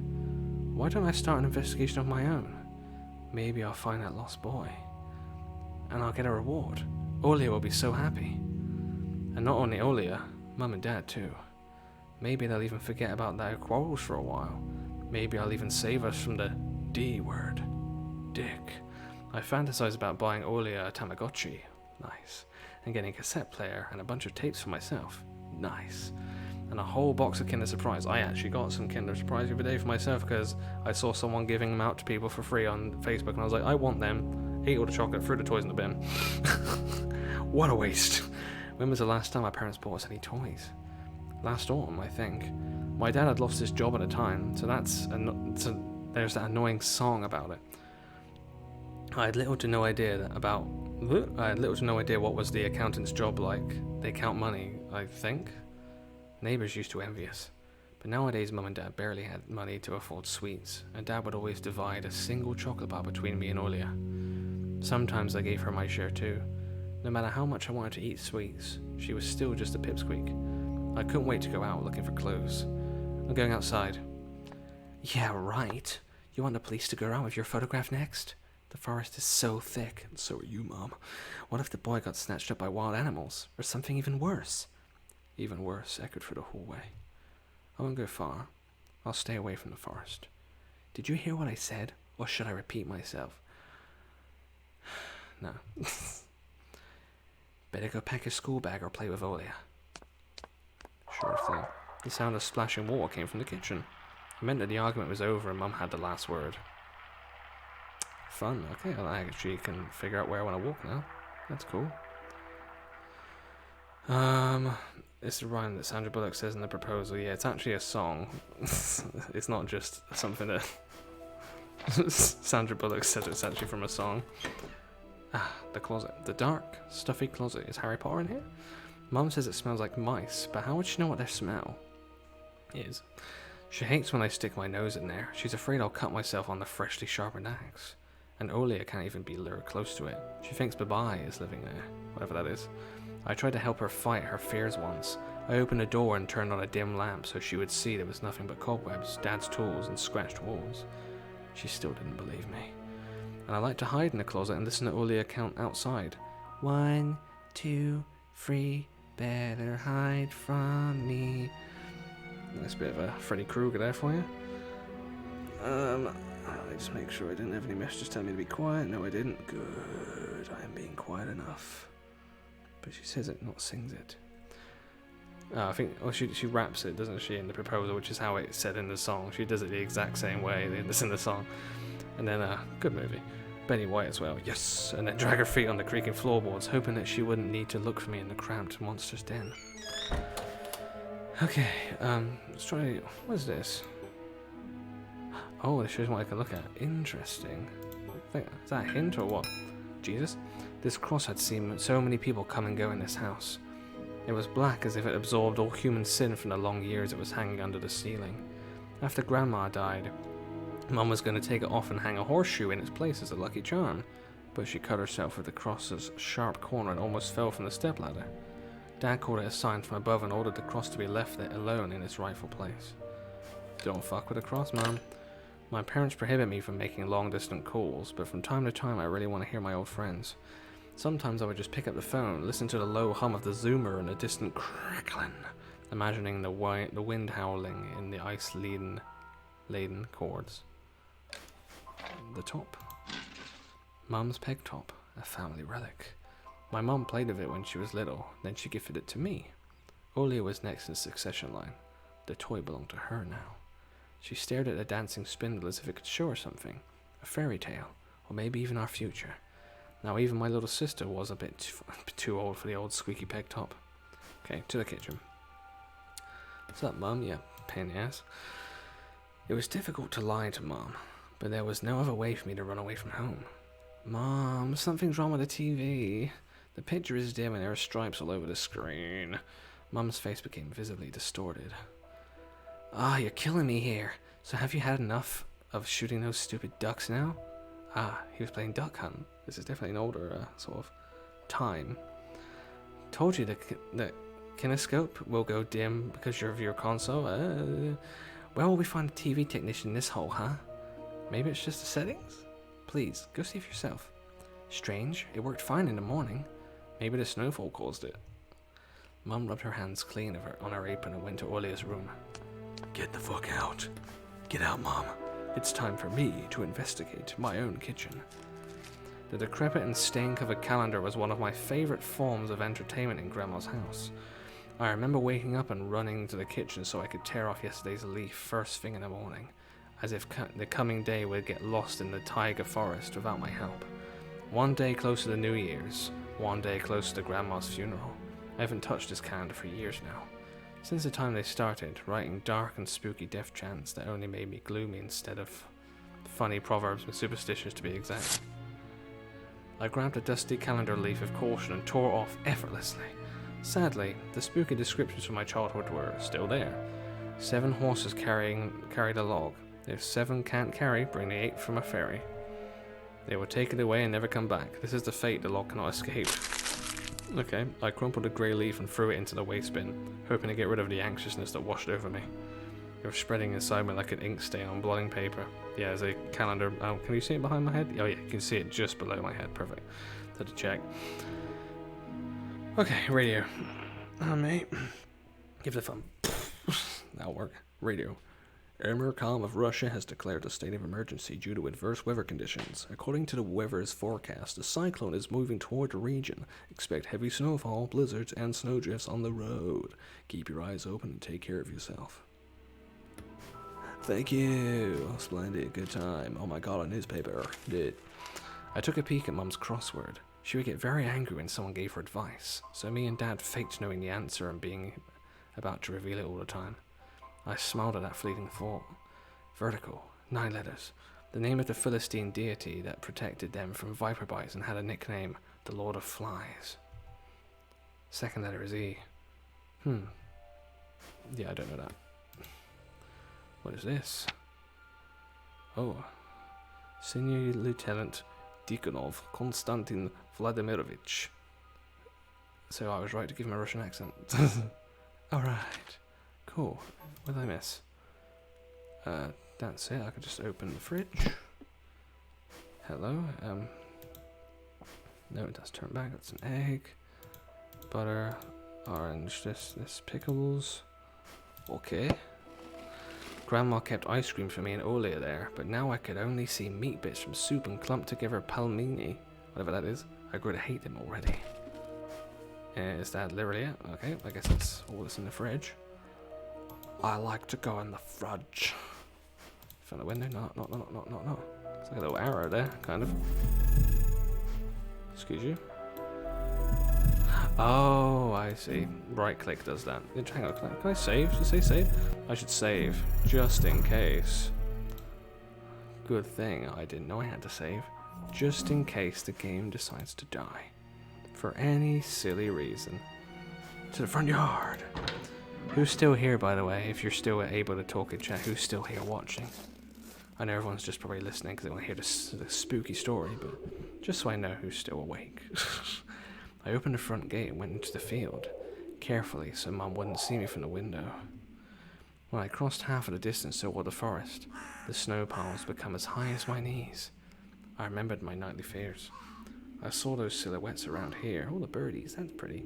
Why don't I start an investigation of my own? Maybe I'll find that lost boy, and I'll get a reward. Olia will be so happy. And not only Olia, Mum and Dad too. Maybe they'll even forget about their quarrels for a while. Maybe I'll even save us from the D word. Dick. I fantasize about buying Olia a Tamagotchi. Nice. And getting a cassette player and a bunch of tapes for myself. Nice. And a whole box of Kinder Surprise. I actually got some Kinder Surprise the other day for myself because I saw someone giving them out to people for free on Facebook and I was like, I want them. Ate all the chocolate, threw the toys in the bin. What a waste. When was the last time my parents bought us any toys? Last autumn, I think. My dad had lost his job at the time, so there's that annoying song about it. I had little to no idea what was the accountant's job like. They count money, I think. Neighbours used to envy us. But nowadays Mum and Dad barely had money to afford sweets, and Dad would always divide a single chocolate bar between me and Olia. Sometimes I gave her my share too. No matter how much I wanted to eat sweets, she was still just a pipsqueak. I couldn't wait to go out looking for clues. I'm going outside. Yeah, right. You want the police to go around with your photograph next? The forest is so thick, and so are you, Mom. What if the boy got snatched up by wild animals, or something even worse? Even worse echoed for the whole way. I won't go far. I'll stay away from the forest. Did you hear what I said, or should I repeat myself? No. Better go pack your school bag or play with Olia. Sure thing. The sound of splashing water came from the kitchen. It meant that the argument was over and Mum had the last word. Fun. Okay, well, I actually can figure out where I want to walk now. That's cool. It's the rhyme that Sandra Bullock says in the proposal. Yeah, it's actually a song. It's not just something that Sandra Bullock said. It's actually from a song. Ah, the closet. The dark, stuffy closet. Is Harry Potter in here? Mum says it smells like mice, but how would she know what their smell is? She hates when I stick my nose in there. She's afraid I'll cut myself on the freshly sharpened axe. And Olia can't even be lured close to it. She thinks Babai is living there, whatever that is. I tried to help her fight her fears once. I opened a door and turned on a dim lamp so she would see there was nothing but cobwebs, Dad's tools, and scratched walls. She still didn't believe me. And I like to hide in the closet and listen to Olia count outside. 1, 2, 3, better hide from me. Nice bit of a Freddy Krueger there for you. I just make sure I didn't have any messages telling me to be quiet. No, I didn't. Good. I am being quiet enough. But she says it, not sings it. I think she raps it, doesn't she, in the proposal, which is how it's said in the song. She does it the exact same way as in the song. And then, good movie. Betty White as well, yes. And then drag her feet on the creaking floorboards, hoping that she wouldn't need to look for me in the cramped monster's den. Okay, let's try. What is this? Oh, this shows what I can look at. Interesting. Is that a hint or what? Jesus. This cross had seen so many people come and go in this house. It was black as if it absorbed all human sin from the long years it was hanging under the ceiling. After Grandma died, Mum was going to take it off and hang a horseshoe in its place as a lucky charm, but she cut herself with the cross's sharp corner and almost fell from the stepladder. Dad called it a sign from above and ordered the cross to be left there alone in its rightful place. Don't fuck with the cross, Mum. My parents prohibit me from making long-distance calls, but from time to time I really want to hear my old friends. Sometimes I would just pick up the phone, listen to the low hum of the zoomer and a distant crackling, imagining the wind howling in the ice-laden chords. The top. Mum's peg top, a family relic. My mum played with it when she was little, then she gifted it to me. Olia was next in the succession line. The toy belonged to her now. She stared at the dancing spindle as if it could show her something, a fairy tale, or maybe even our future. Now even my little sister was a bit too old for the old squeaky peg top. Okay, to the kitchen. What's up, Mum? Yeah, Pain in the ass. It was difficult to lie to Mom, but there was no other way for me to run away from home. Mom, something's wrong with the TV. The picture is dim and there are stripes all over the screen. Mum's face became visibly distorted. Ah, you're killing me here. So have you had enough of shooting those stupid ducks now? Ah, he was playing Duck Hunt. This is definitely an older sort of time. Told you the kinescope will go dim because of your console. Where will we find a TV technician in this hole, huh? Maybe it's just the settings? Please, go see for yourself. Strange, it worked fine in the morning. Maybe the snowfall caused it. Mum rubbed her hands clean on her apron and went to Olia's room. Get the fuck out. Get out, Mom. It's time for me to investigate my own kitchen. The decrepit and stain-covered calendar was one of my favorite forms of entertainment in Grandma's house. I remember waking up and running to the kitchen so I could tear off yesterday's leaf first thing in the morning, as if the coming day would get lost in the taiga forest without my help. One day closer to New Year's, one day closer to Grandma's funeral. I haven't touched this calendar for years now. Since the time they started, writing dark and spooky death chants that only made me gloomy instead of funny proverbs and superstitions to be exact. I grabbed a dusty calendar leaf of caution and tore off effortlessly. Sadly, the spooky descriptions from my childhood were still there. 7 horses carried a log. If 7 can't carry, bring the 8th from a ferry. They will take it away and never come back. This is the fate the log cannot escape. Okay, I crumpled a grey leaf and threw it into the waste bin, hoping to get rid of the anxiousness that washed over me. It was spreading inside me like an ink stain on blotting paper. Yeah, there's a calendar. Oh, can you see it behind my head? Oh yeah, you can see it just below my head. Perfect. Had to check. Okay, radio. Mate. Give it a thumb. That'll work. Radio. Emircom of Russia has declared a state of emergency due to adverse weather conditions. According to the weather's forecast, a cyclone is moving toward the region. Expect heavy snowfall, blizzards, and snowdrifts on the road. Keep your eyes open and take care of yourself. Thank you. Splendid. Good time. Oh my god, a newspaper. Did. I took a peek at Mum's crossword. She would get very angry when someone gave her advice, so me and Dad faked knowing the answer and being about to reveal it all the time. I smiled at that fleeting thought. Vertical, 9 letters. The name of the Philistine deity that protected them from viper bites and had a nickname, the Lord of Flies. Second letter is E. Yeah, I don't know that. What is this? Oh. Senior Lieutenant Tikhonov Konstantin Vladimirovich. So I was right to give him a Russian accent. Alright. Cool. What did I miss? That's it. I could just open the fridge. Hello. No, it does turn back. That's an egg. Butter. Orange. This pickles. Okay. Grandma kept ice cream for me and Olia there, but now I could only see meat bits from soup and clumped together palmini. Whatever that is. I grew to hate them already. Is that literally it? Okay, I guess that's all that's in the fridge. I like to go in the fridge. Found a window? No. It's like a little arrow there, kind of. Excuse you. Oh, I see. Right click does that. Hang on, can I save? Does it say save? I should save, just in case. Good thing I didn't know I had to save. Just in case the game decides to die. For any silly reason. To the front yard. Who's still here, by the way? If you're still able to talk in chat, who's still here watching? I know everyone's just probably listening because they want to hear the spooky story, but just so I know who's still awake. I opened the front gate and went into the field, carefully so Mum wouldn't see me from the window. When I crossed half of the distance toward the forest, the snow piles become as high as my knees. I remembered my nightly fears. I saw those silhouettes around here. Oh, the birdies, that's pretty.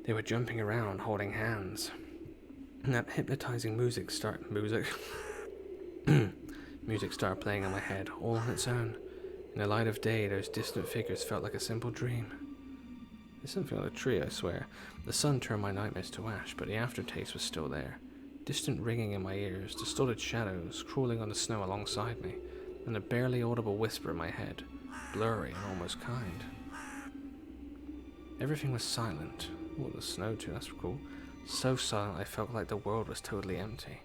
They were jumping around, holding hands. And that hypnotizing music started playing in my head, all on its own. In the light of day, those distant figures felt like a simple dream. There's something on the tree, I swear. The sun turned my nightmares to ash, but the aftertaste was still there. Distant ringing in my ears, distorted shadows crawling on the snow alongside me, and a barely audible whisper in my head, blurry and almost kind. Everything was silent. Oh, the snow too, that's cool. So silent I felt like the world was totally empty.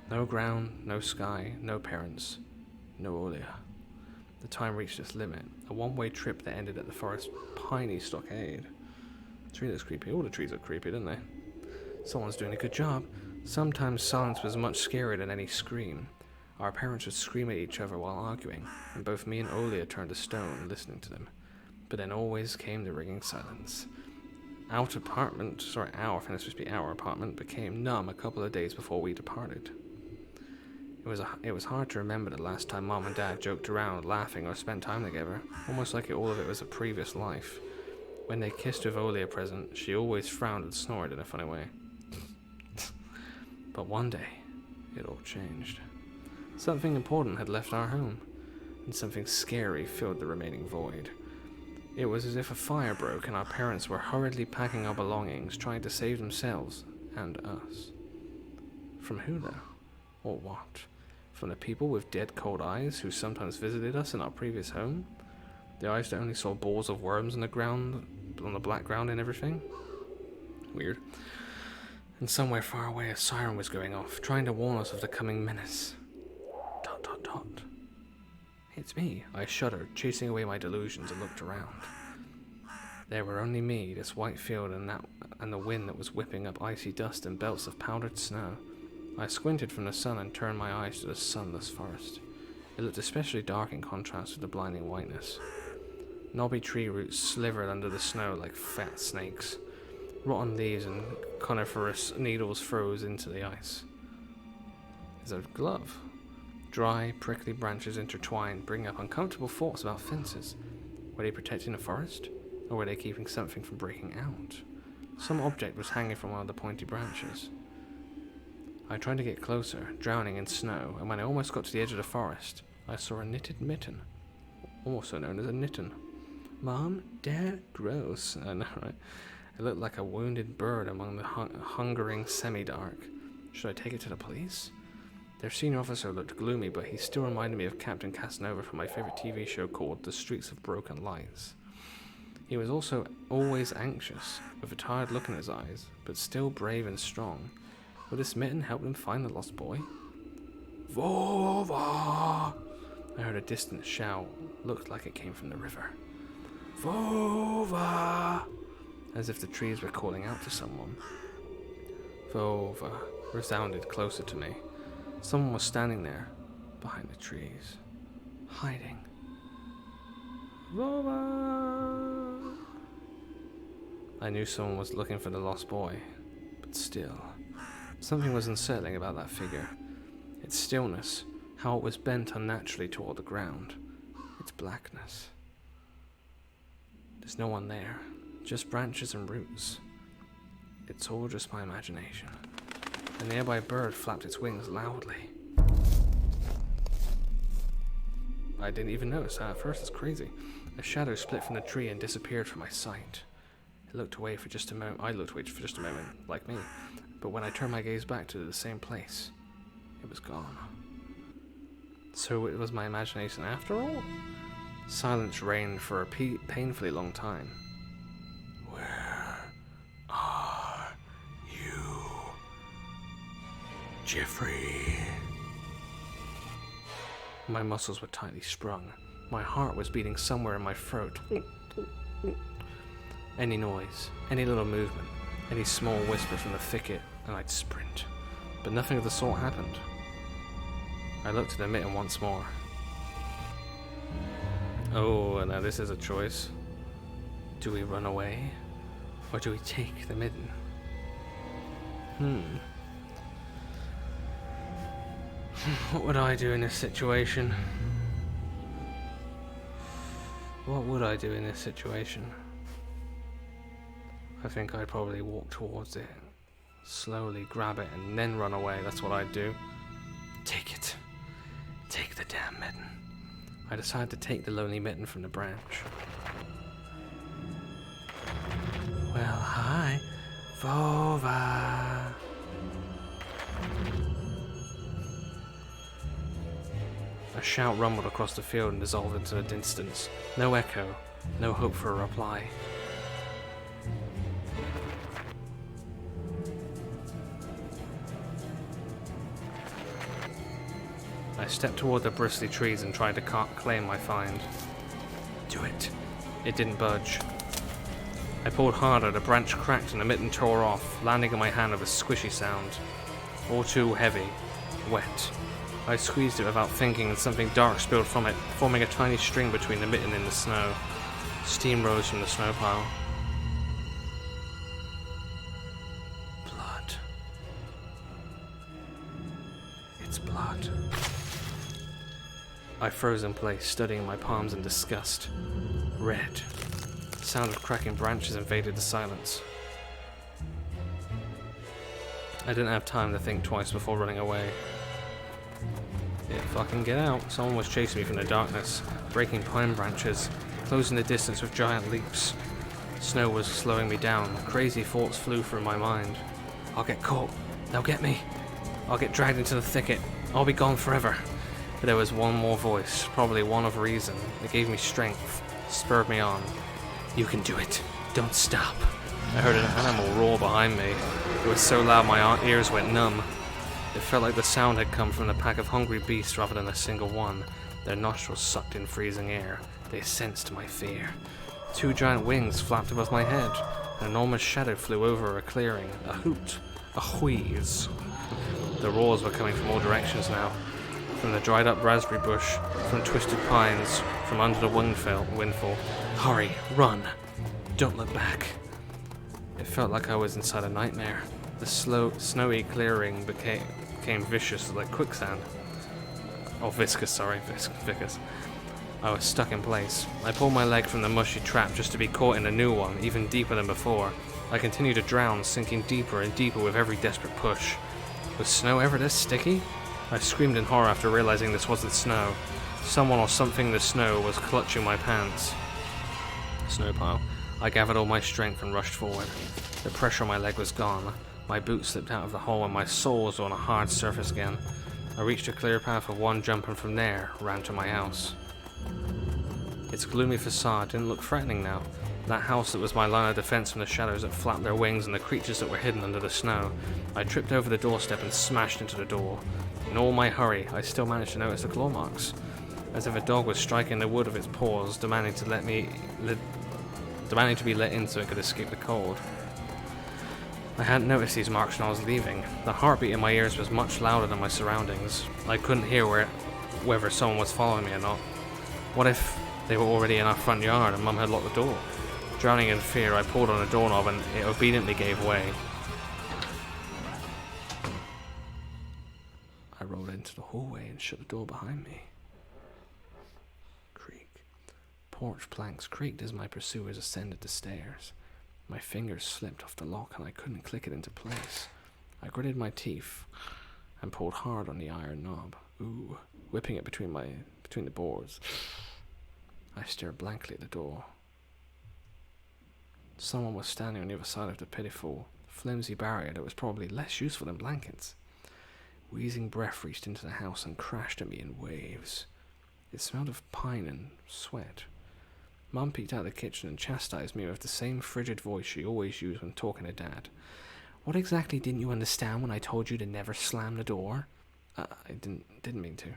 No ground, no sky, no parents, no Olia. The time reached its limit, a one-way trip that ended at the forest's piney stockade. The tree looks creepy. All the trees look creepy, don't they? Someone's doing a good job. Sometimes silence was much scarier than any scream. Our parents would scream at each other while arguing, and both me and Olia turned to stone listening to them. But then always came the ringing silence. Our apartment, I think this supposed to be our apartment, became numb a couple of days before we departed. It was hard to remember the last time Mom and Dad joked around, laughing, or spent time together, almost like all of it was a previous life. When they kissed with Olia present, she always frowned and snored in a funny way. But one day, it all changed. Something important had left our home, and something scary filled the remaining void. It was as if a fire broke and our parents were hurriedly packing our belongings, trying to save themselves and us. From who, though? Or what? From the people with dead cold eyes who sometimes visited us in our previous home? The eyes that only saw balls of worms on the ground, on the black ground and everything? Weird. And somewhere far away a siren was going off, trying to warn us of the coming menace. ... It's me, I shuddered, chasing away my delusions, and looked around. There were only me, this white field, and the wind that was whipping up icy dust and belts of powdered snow. I squinted from the sun and turned my eyes to the sunless forest. It looked especially dark in contrast with the blinding whiteness. Knobby tree roots slivered under the snow like fat snakes. Rotten leaves and coniferous needles froze into the ice. There's a glove. Dry, prickly branches intertwined, bring up uncomfortable thoughts about fences. Were they protecting the forest? Or were they keeping something from breaking out? Some object was hanging from one of the pointy branches. I tried to get closer, drowning in snow, and when I almost got to the edge of the forest, I saw a knitted mitten, also known as a knitten. Mom? Dad? Gross. I know, right? It looked like a wounded bird among the hungering semi-dark. Should I take it to the police? Their senior officer looked gloomy, but he still reminded me of Captain Casanova from my favorite TV show called The Streets of Broken Lights. He was also always anxious, with a tired look in his eyes, but still brave and strong. Would this mitten help them find the lost boy? Vova! I heard a distant shout, looked like it came from the river. Vova! As if the trees were calling out to someone. Vova resounded closer to me. Someone was standing there, behind the trees, hiding. Vova! I knew someone was looking for the lost boy, but still, something was unsettling about that figure. Its stillness, how it was bent unnaturally toward the ground, its blackness. There's no one there, just branches and roots. It's all just my imagination. A nearby bird flapped its wings loudly. I didn't even notice that at first. It's crazy. A shadow split from the tree and disappeared from my sight. It looked away for just a moment. I looked away for just a moment, like me. But when I turned my gaze back to the same place, it was gone. So it was my imagination after all? Silence reigned for a painfully long time. Where are you, Jeffrey? My muscles were tightly sprung. My heart was beating somewhere in my throat. Any noise, any little movement, any small whisper from the thicket, and I'd sprint. But nothing of the sort happened. I looked at the mitten once more. Oh, now this is a choice. Do we run away, or do we take the mitten? What would I do in this situation? What would I do in this situation? I think I'd probably walk towards it, slowly grab it, and then run away. That's what I'd do. Take it. Take the damn mitten. I decided to take the lonely mitten from the branch. Well, hi, Vova. A shout rumbled across the field and dissolved into the distance. No echo, no hope for a reply. I stepped toward the bristly trees and tried to claim my find. Do it. It didn't budge. I pulled harder, the branch cracked and the mitten tore off, landing in my hand with a squishy sound. All too heavy. Wet. I squeezed it without thinking and something dark spilled from it, forming a tiny string between the mitten and the snow. Steam rose from the snow pile. Blood. It's blood. I froze in place, studying my palms in disgust. Red. The sound of cracking branches invaded the silence. I didn't have time to think twice before running away. Yeah, fucking get out. Someone was chasing me from the darkness, breaking pine branches, closing the distance with giant leaps. Snow was slowing me down. Crazy thoughts flew through my mind. I'll get caught. They'll get me. I'll get dragged into the thicket. I'll be gone forever. But there was one more voice, probably one of reason. It gave me strength, spurred me on. You can do it. Don't stop. I heard an animal roar behind me. It was so loud my ears went numb. It felt like the sound had come from a pack of hungry beasts rather than a single one. Their nostrils sucked in freezing air. They sensed my fear. 2 giant wings flapped above my head. An enormous shadow flew over a clearing. A hoot. A wheeze. The roars were coming from all directions now. From the dried up raspberry bush, from twisted pines, from under the windfall. Hurry, run. Don't look back. It felt like I was inside a nightmare. The snowy clearing became vicious like quicksand. Oh, viscous. I was stuck in place. I pulled my leg from the mushy trap just to be caught in a new one, even deeper than before. I continued to drown, sinking deeper and deeper with every desperate push. Was snow ever this sticky? I screamed in horror after realizing this wasn't snow. Someone or something in the snow was clutching my pants. Snow pile. I gathered all my strength and rushed forward. The pressure on my leg was gone. My boot slipped out of the hole and my soles were on a hard surface again. I reached a clear path of one jump and from there ran to my house. Its gloomy facade didn't look threatening now. That house that was my line of defense from the shadows that flapped their wings and the creatures that were hidden under the snow. I tripped over the doorstep and smashed into the door. In all my hurry, I still managed to notice the claw marks, as if a dog was striking the wood with its paws, demanding to be let in so it could escape the cold. I hadn't noticed these marks when I was leaving. The heartbeat in my ears was much louder than my surroundings. I couldn't hear whether someone was following me or not. What if they were already in our front yard and Mum had locked the door? Drowning in fear, I pulled on a doorknob and it obediently gave way. I rolled into the hallway and shut the door behind me. Creak. Porch planks creaked as my pursuers ascended the stairs. My fingers slipped off the lock and I couldn't click it into place. I gritted my teeth and pulled hard on the iron knob. Ooh, whipping it between the boards. I stared blankly at the door. Someone was standing on the other side of the pitiful, flimsy barrier that was probably less useful than blankets. Wheezing breath reached into the house and crashed at me in waves. It smelled of pine and sweat. Mum peeked out of the kitchen and chastised me with the same frigid voice she always used when talking to Dad. What exactly didn't you understand when I told you to never slam the door? I didn't mean to.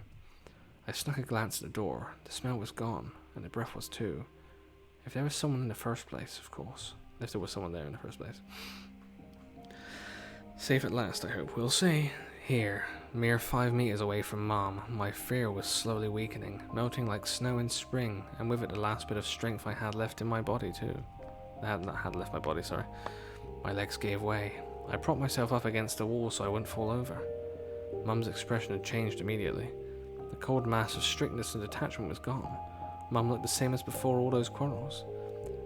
I snuck a glance at the door. The smell was gone, and the breath was too. If there was someone in the first place, of course. If there was someone there in the first place. Safe at last, I hope. We'll see. Here, mere 5 meters away from Mom, my fear was slowly weakening, melting like snow in spring, and with it the last bit of strength I had left in my body too. Had left my body, sorry. My legs gave way. I propped myself up against the wall so I wouldn't fall over. Mum's expression had changed immediately. The cold mass of strictness and detachment was gone. Mum looked the same as before all those quarrels.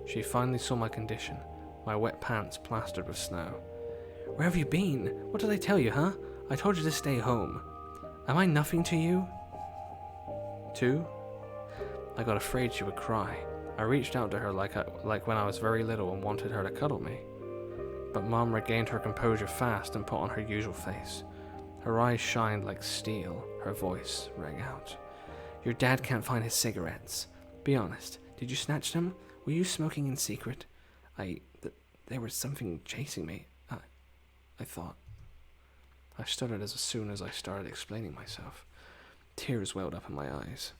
She finally saw my condition, my wet pants plastered with snow. Where have you been? What did I tell you, huh? I told you to stay home. Am I nothing to you? Too? I got afraid she would cry. I reached out to her like when I was very little and wanted her to cuddle me. But Mum regained her composure fast and put on her usual face. Her eyes shined like steel. Her voice rang out. Your dad can't find his cigarettes. Be honest. Did you snatch them? Were you smoking in secret? There was something chasing me. I thought. I stuttered as soon as I started explaining myself. Tears welled up in my eyes.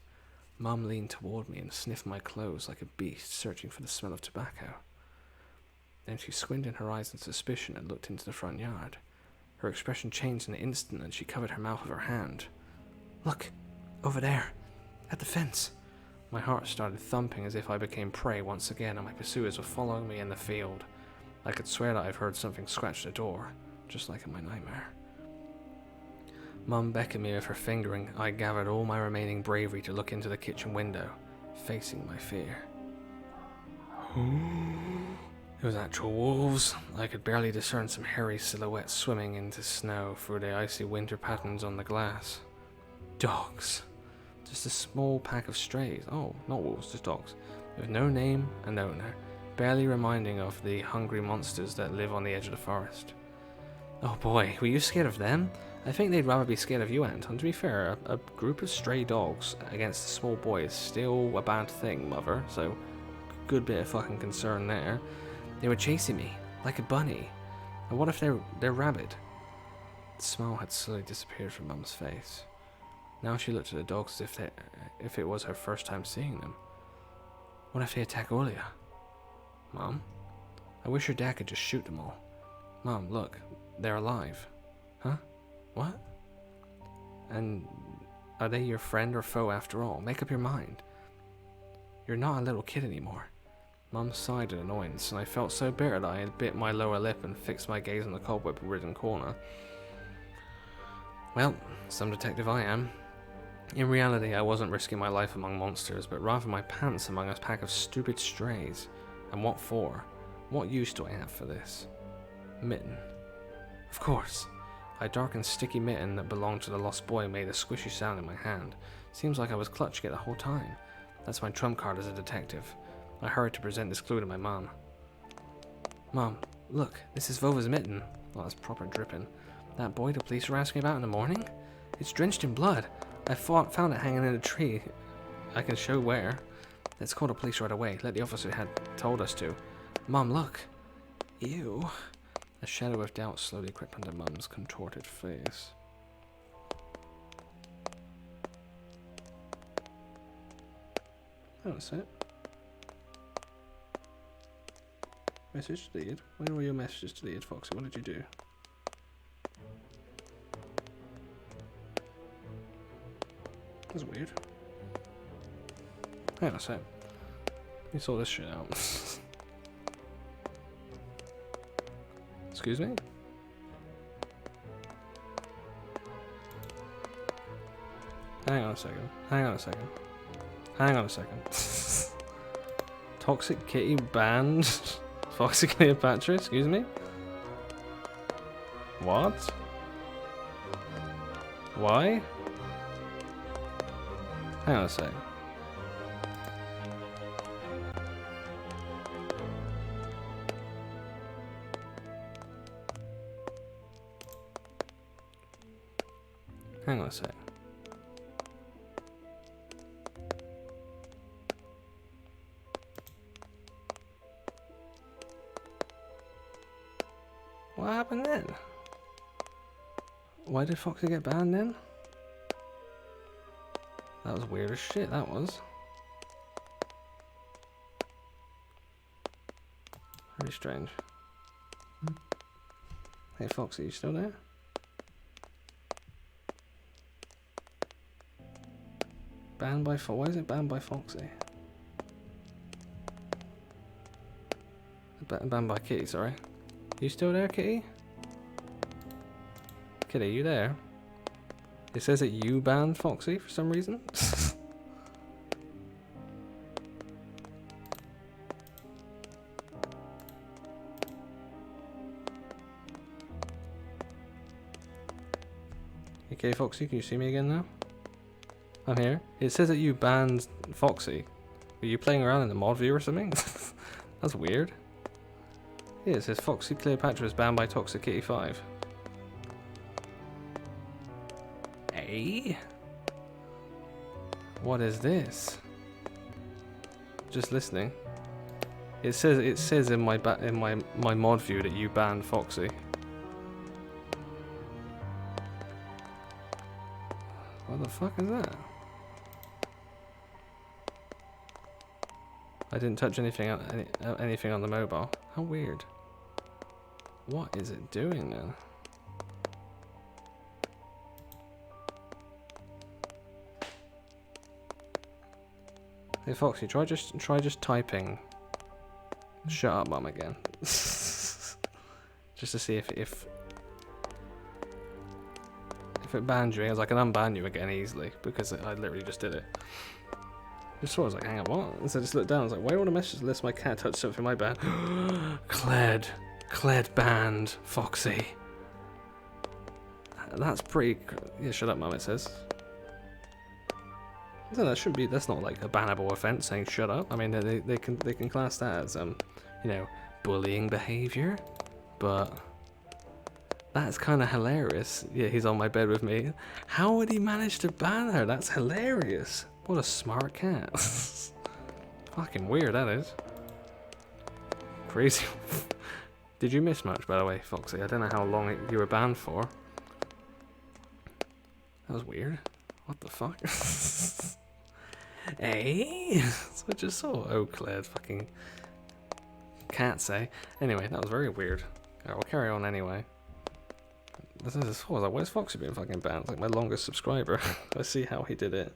Mum leaned toward me and sniffed my clothes like a beast searching for the smell of tobacco. Then she squinted her eyes in suspicion and looked into the front yard. Her expression changed in an instant and she covered her mouth with her hand. "Look, over there, at the fence." My heart started thumping as if I became prey once again and my pursuers were following me in the field. I could swear that I've heard something scratch the door, just like in my nightmare. Mum beckoned me with her finger and I gathered all my remaining bravery to look into the kitchen window, facing my fear. It was actual wolves. I could barely discern some hairy silhouettes swimming into snow through the icy winter patterns on the glass. Dogs. Just a small pack of strays. Oh, not wolves, just dogs. With no name and owner, barely reminding of the hungry monsters that live on the edge of the forest. Oh boy, were you scared of them? I think they'd rather be scared of you, Anton. To be fair, a group of stray dogs against a small boy is still a bad thing, mother, so good bit of fucking concern there. They were chasing me, like a bunny. And what if they're rabid? The smile had slowly disappeared from Mum's face. Now she looked at the dogs as if it was her first time seeing them. What if they attack Olia? Mom? I wish your dad could just shoot them all. Mom, look, they're alive. Huh? What? And are they your friend or foe after all? Make up your mind. You're not a little kid anymore. Mum sighed in annoyance, and I felt so bitter that I had bit my lower lip and fixed my gaze on the cobweb-ridden corner. Well, some detective I am. In reality, I wasn't risking my life among monsters, but rather my pants among a pack of stupid strays. And what for? What use do I have for this? Mitten. Of course. A dark and sticky mitten that belonged to the lost boy made a squishy sound in my hand. Seems like I was clutching it the whole time. That's my trump card as a detective. I hurried to present this clue to my mom. Mom, look, this is Vova's mitten. Oh, that's proper dripping. That boy the police were asking about in the morning? It's drenched in blood. I found it hanging in a tree. I can show where. Let's call the police right away. Let the officer had told us to. Mom, look. Ew. A shadow of doubt slowly crept under Mum's contorted face. That's it. Message deleted. When were your messages deleted, Foxy? What did you do? That's weird. Hang on a sec. Let me sort this shit out. Excuse me? Hang on a second. Hang on a second. Hang on a second. Toxic Kitty banned Foxy Cleopatra, excuse me? What? Why? Hang on a sec. Hang on a sec. What happened then? Why did Foxy get banned then? That was weird as shit, that was. Very strange. Hey Foxy, you still there? Banned by why is it banned by Foxy? Banned by Kitty, sorry. You still there, Kitty? Kitty, you there? It says that you banned Foxy for some reason. Okay, Foxy, can you see me again now? I'm here. It says that you banned Foxy. Were you playing around in the mod view or something? That's weird. Yeah, it says Foxy Cleopatra is banned by Toxic Kitty 5. Hey? What is this? Just listening. It says in my mod view that you banned Foxy. What the fuck is that? I didn't touch anything on the mobile. How weird. What is it doing then? Hey Foxy, try just typing "shut up, mum" again, just to see if it banned you. Because I can unban you again easily because I literally just did it. Just saw, I was like, hang on, what? And so I just looked down. I was like, why would a message list my cat touched something in my band? Cled banned Foxy. That's pretty. Yeah, shut up, mum. It says. No, that shouldn't be. That's not like a bannable offence saying shut up. I mean, they can class that as you know, bullying behaviour, but that's kind of hilarious. Yeah, he's on my bed with me. How would he manage to ban her? That's hilarious. What a smart cat. Fucking weird that is. Crazy. Did you miss much, by the way, Foxy? I don't know how long you were banned for. That was weird. What the fuck? Hey, that's what I just saw. Oh, Claire's fucking cat say. Anyway, that was very weird. Alright, we'll carry on anyway. I was like, where's Foxy being fucking banned? It's like my longest subscriber. Let's see how he did it.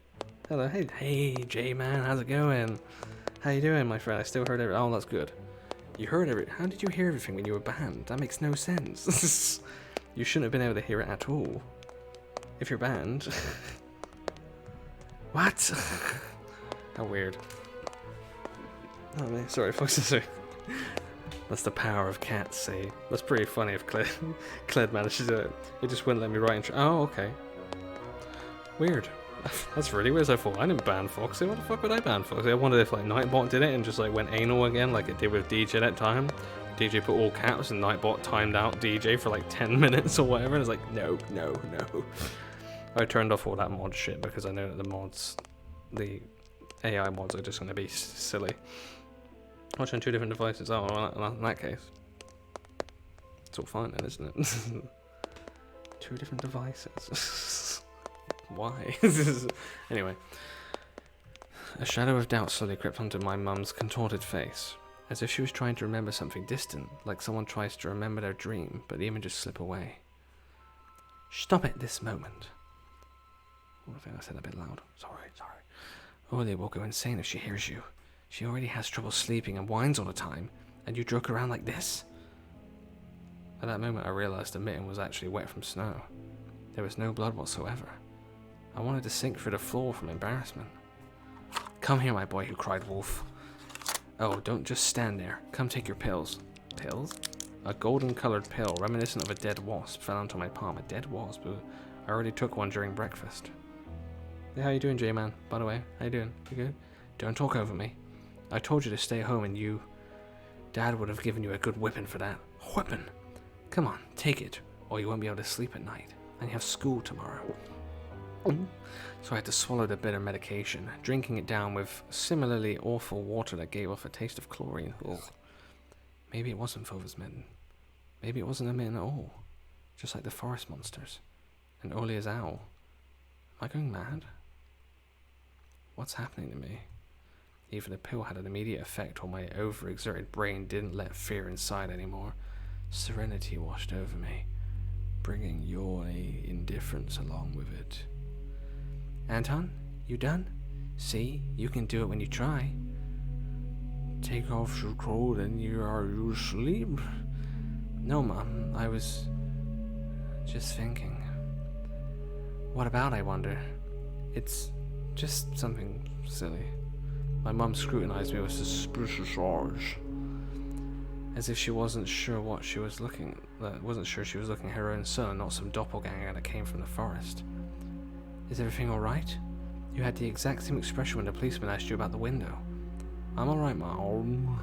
Hello, hey, J-Man, how's it going? How you doing, my friend? I still heard everything. Oh, that's good. You heard everything. How did you hear everything when you were banned? That makes no sense. You shouldn't have been able to hear it at all. If you're banned. What? How weird. Oh man, sorry, Foxy. Sorry. That's the power of cats, see. That's pretty funny if Cled managed to do it. It just wouldn't let me write intro. Oh, okay. Weird. That's really weird. I thought I didn't ban Foxy. What the fuck would I ban Foxy? I wondered if like Nightbot did it and just like went anal again, like it did with DJ that time. DJ put all caps and Nightbot timed out DJ for like 10 minutes or whatever. And it's like, no. I turned off all that mod shit because I know that the AI mods are just going to be silly. Watching 2 different devices. Oh, well, in that case, it's all fine then, isn't it? 2 different devices. Why? Anyway. A shadow of doubt slowly crept onto my mum's contorted face, as if she was trying to remember something distant, like someone tries to remember their dream, but the images slip away. Stop it this moment. Oh, I think I said that a bit loud. Sorry. Olia will go insane if she hears you. She already has trouble sleeping and whines all the time, and you joke around like this? At that moment I realised the mitten was actually wet from snow. There was no blood whatsoever. I wanted to sink through the floor from embarrassment. Come here, my boy, who cried Wolf. Oh, don't just stand there. Come take your pills. Pills? A golden-coloured pill, reminiscent of a dead wasp, fell onto my palm. A dead wasp? I already took one during breakfast. Hey, how you doing, J-Man? By the way, how you doing? You good? Don't talk over me. I told you to stay home and you... Dad would have given you a good whipping for that. Whipping? Come on, take it, or you won't be able to sleep at night. And you have school tomorrow. So I had to swallow the bitter medication, drinking it down with similarly awful water that gave off a taste of chlorine. Ugh. Maybe it wasn't Fova's mitten. Maybe it wasn't a mitten at all. Just like the forest monsters. And Olia's owl. Am I going mad? What's happening to me? Even the pill had an immediate effect while my overexerted brain didn't let fear inside anymore. Serenity washed over me, bringing your indifference along with it. Anton, you done? See, you can do it when you try. Take off your coat and you asleep? No, Mom, I was just thinking. What about, I wonder? It's just something silly. My mum scrutinized me with suspicious eyes, as if she wasn't sure what she was looking. Wasn't sure she was looking at her own son, not some doppelganger that came from the forest. Is everything all right? You had the exact same expression when the policeman asked you about the window. I'm all right, Mom.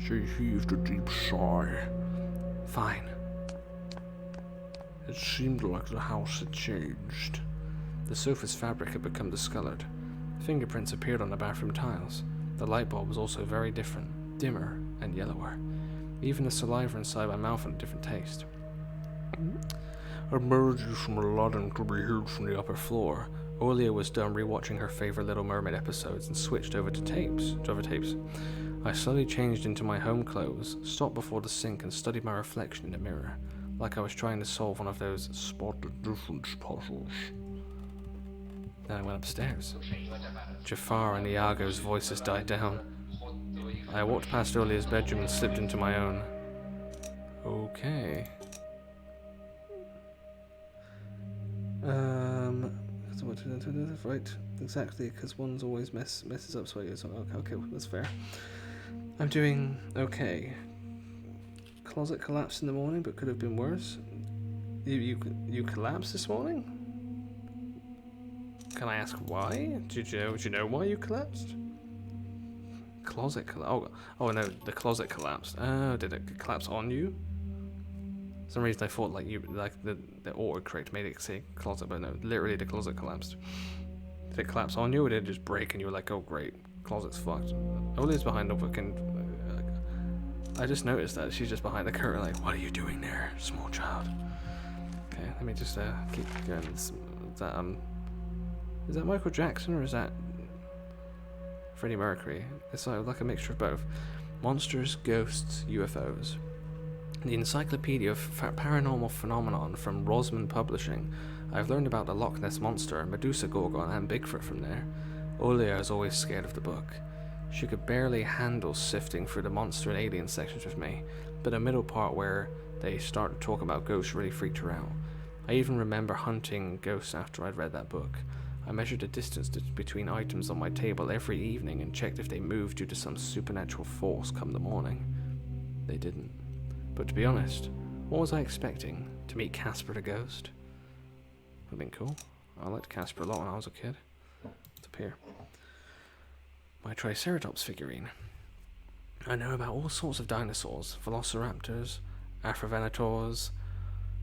She heaved a deep sigh. Fine. It seemed like the house had changed. The sofa's fabric had become discolored. Fingerprints appeared on the bathroom tiles. The light bulb was also very different, dimmer and yellower. Even the saliva inside my mouth had a different taste. Emerges from a ladder to be heard from the upper floor. Olia was done rewatching her favorite Little Mermaid episodes and switched over to other tapes. I slowly changed into my home clothes, stopped before the sink and studied my reflection in the mirror, like I was trying to solve one of those spot the difference puzzles. Then I went upstairs. Jafar and Iago's voices died down. I walked past Olia's bedroom and slipped into my own. Okay. Right, exactly, because one's always messes up, so okay, that's fair. I'm doing okay. Closet collapsed in the morning, but could have been worse. You collapsed this morning? Can I ask why? Do you know why you collapsed? Closet collapsed. Oh no, the closet collapsed. Oh, did it collapse on you? For some reason I thought the autocorrect made it say closet, but no, literally the closet collapsed. Did it collapse on you, or did it just break and you were like, oh great, closet's fucked? Oli's behind the fucking. I just noticed that she's just behind the curtain, like, what are you doing there, small child? Okay, let me just keep going. Is that Michael Jackson or is that Freddie Mercury? It's like a mixture of both. Monsters, ghosts, UFOs. The Encyclopedia of Paranormal Phenomenon from Rosman Publishing. I've learned about the Loch Ness Monster, Medusa Gorgon, and Bigfoot from there. Olia is always scared of the book. She could barely handle sifting through the monster and alien sections with me, but the middle part where they started talking about ghosts really freaked her out. I even remember hunting ghosts after I'd read that book. I measured the distance between items on my table every evening and checked if they moved due to some supernatural force come the morning. They didn't. But to be honest, what was I expecting? To meet Casper the ghost? Would have been cool. I liked Casper a lot when I was a kid. It's up here. My Triceratops figurine. I know about all sorts of dinosaurs. Velociraptors, Afrovenators,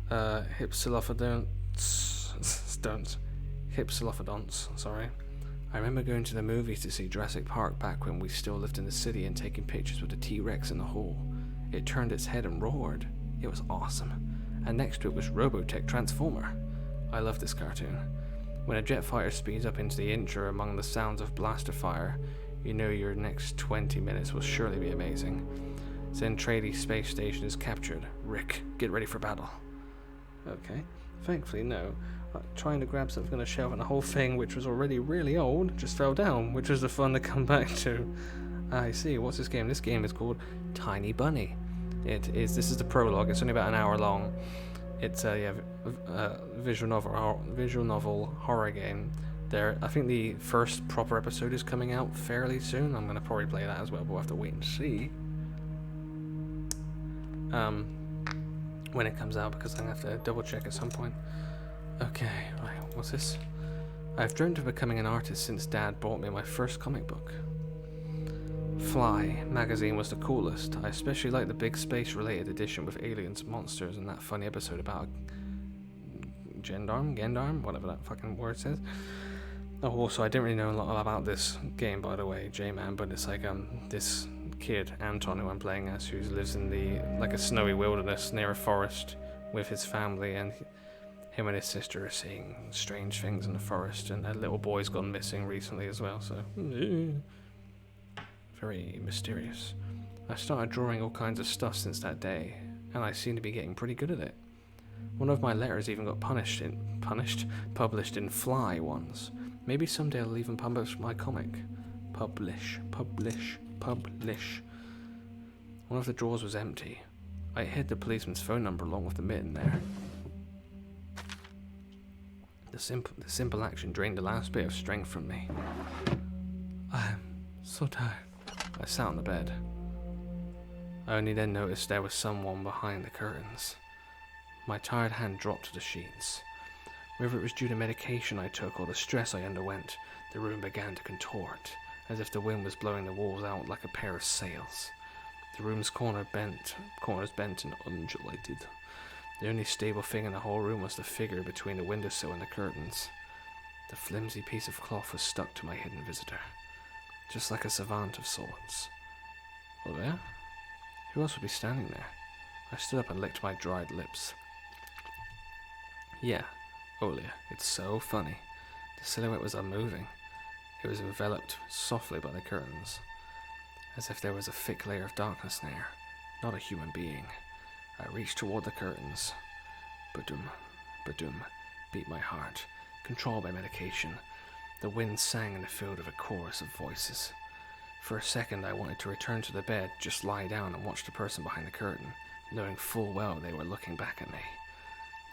Hypsilophodonts, sorry. I remember going to the movies to see Jurassic Park back when we still lived in the city and taking pictures with the T-Rex in the hole. It turned its head and roared. It was awesome. And next to it was Robotech Transformer. I love this cartoon. When a jet fighter speeds up into the intro among the sounds of blaster fire, you know your next 20 minutes will surely be amazing. Zentradi space station is captured. Rick, get ready for battle. Okay. Thankfully, no. Trying to grab something on a shelf and the whole thing, which was already really old, just fell down, which was the fun to come back to. I see. What's this game? This game is called Tiny Bunny. This is the prologue. It's only about an hour long. It's a visual novel horror game. I think the first proper episode is coming out fairly soon. I'm gonna probably play that as well, but we'll have to wait and see when it comes out, because I'm gonna have to double check at some point. Okay, right, what's this? I've dreamt of becoming an artist since Dad bought me my first comic book. Fly magazine was the coolest. I especially liked the big space-related edition with aliens, monsters, and that funny episode about Gendarme, whatever that fucking word says. Oh, also, I didn't really know a lot about this game, by the way, J-Man, but it's like this kid, Anton, who I'm playing as, who lives in a snowy wilderness near a forest with his family, and him and his sister are seeing strange things in the forest, and their little boy's gone missing recently as well, so very mysterious. I started drawing all kinds of stuff since that day, and I seem to be getting pretty good at it. One of my letters even got published in Fly once. Maybe someday I'll even publish my comic. Publish. One of the drawers was empty. I hid the policeman's phone number along with the mitten there. The simple action drained the last bit of strength from me. I'm so tired. I sat on the bed. I only then noticed there was someone behind the curtains. My tired hand dropped to the sheets. Whether it was due to medication I took or the stress I underwent, the room began to contort, as if the wind was blowing the walls out like a pair of sails. The room's corners bent and undulated. The only stable thing in the whole room was the figure between the windowsill and the curtains. The flimsy piece of cloth was stuck to my hidden visitor, just like a savant of sorts. Oh there? Who else would be standing there? I stood up and licked my dried lips. Yeah, Olia, it's so funny. The silhouette was unmoving. It was enveloped softly by the curtains, as if there was a thick layer of darkness near, not a human being. I reached toward the curtains. Badum, badum, beat my heart, controlled by medication. The wind sang in the field of a chorus of voices. For a second I wanted to return to the bed, just lie down and watch the person behind the curtain, knowing full well they were looking back at me.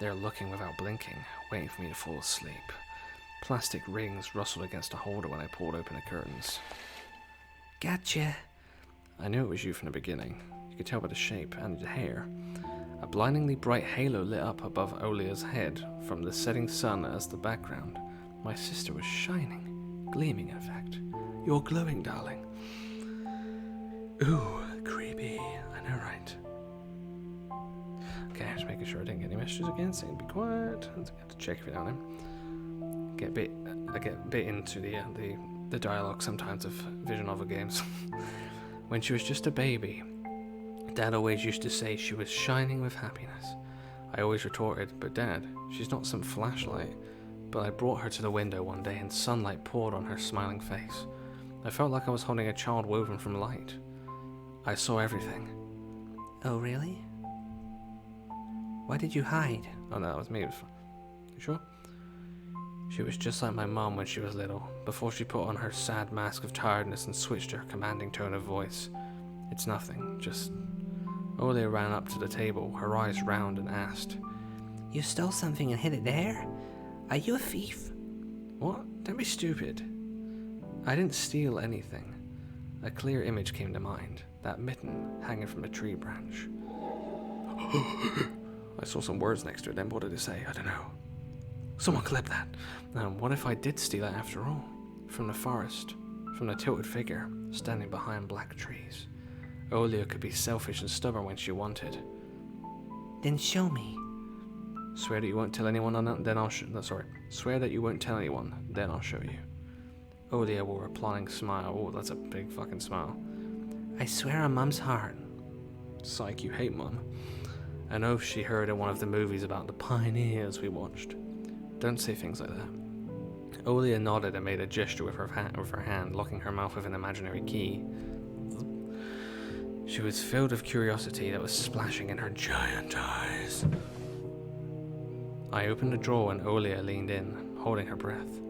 They were looking without blinking, waiting for me to fall asleep. Plastic rings rustled against a holder when I pulled open the curtains. Gotcha. I knew it was you from the beginning. You could tell by the shape and the hair. A blindingly bright halo lit up above Olia's head from the setting sun as the background. My sister was shining, gleaming in fact. You're glowing, darling. Ooh, creepy. I know, right? Okay, just making sure I didn't get any messages again, so be quiet. I have to check every now and then. I get a bit into the dialogue sometimes of visual novel games. When she was just a baby, Dad always used to say she was shining with happiness. I always retorted, but Dad, she's not some flashlight. But I brought her to the window one day and sunlight poured on her smiling face. I felt like I was holding a child woven from light. I saw everything. Oh, really? Why did you hide? Oh no, that was me. You sure? She was just like my mom when she was little, before she put on her sad mask of tiredness and switched to her commanding tone of voice. It's nothing, just... Olia ran up to the table, her eyes round, and asked, You stole something and hid it there? Are you a thief? What? Don't be stupid. I didn't steal anything. A clear image came to mind, that mitten hanging from a tree branch. I saw some words next to it, then what did it say? I don't know. Someone clip that. What if I did steal it after all? From the forest, from the tilted figure, standing behind black trees. Olia could be selfish and stubborn when she wanted. Then show me. Swear that you won't tell anyone on that, then I'll Swear that you won't tell anyone, then I'll show you. Olia wore a plotting smile. Oh, that's a big fucking smile. I swear on Mum's heart. Psych, you hate Mum. An oath she heard in one of the movies about the pioneers we watched. Don't say things like that. Olia nodded and made a gesture with her hand, locking her mouth with an imaginary key. She was filled with curiosity that was splashing in her giant eyes. I opened the drawer and Olia leaned in, holding her breath.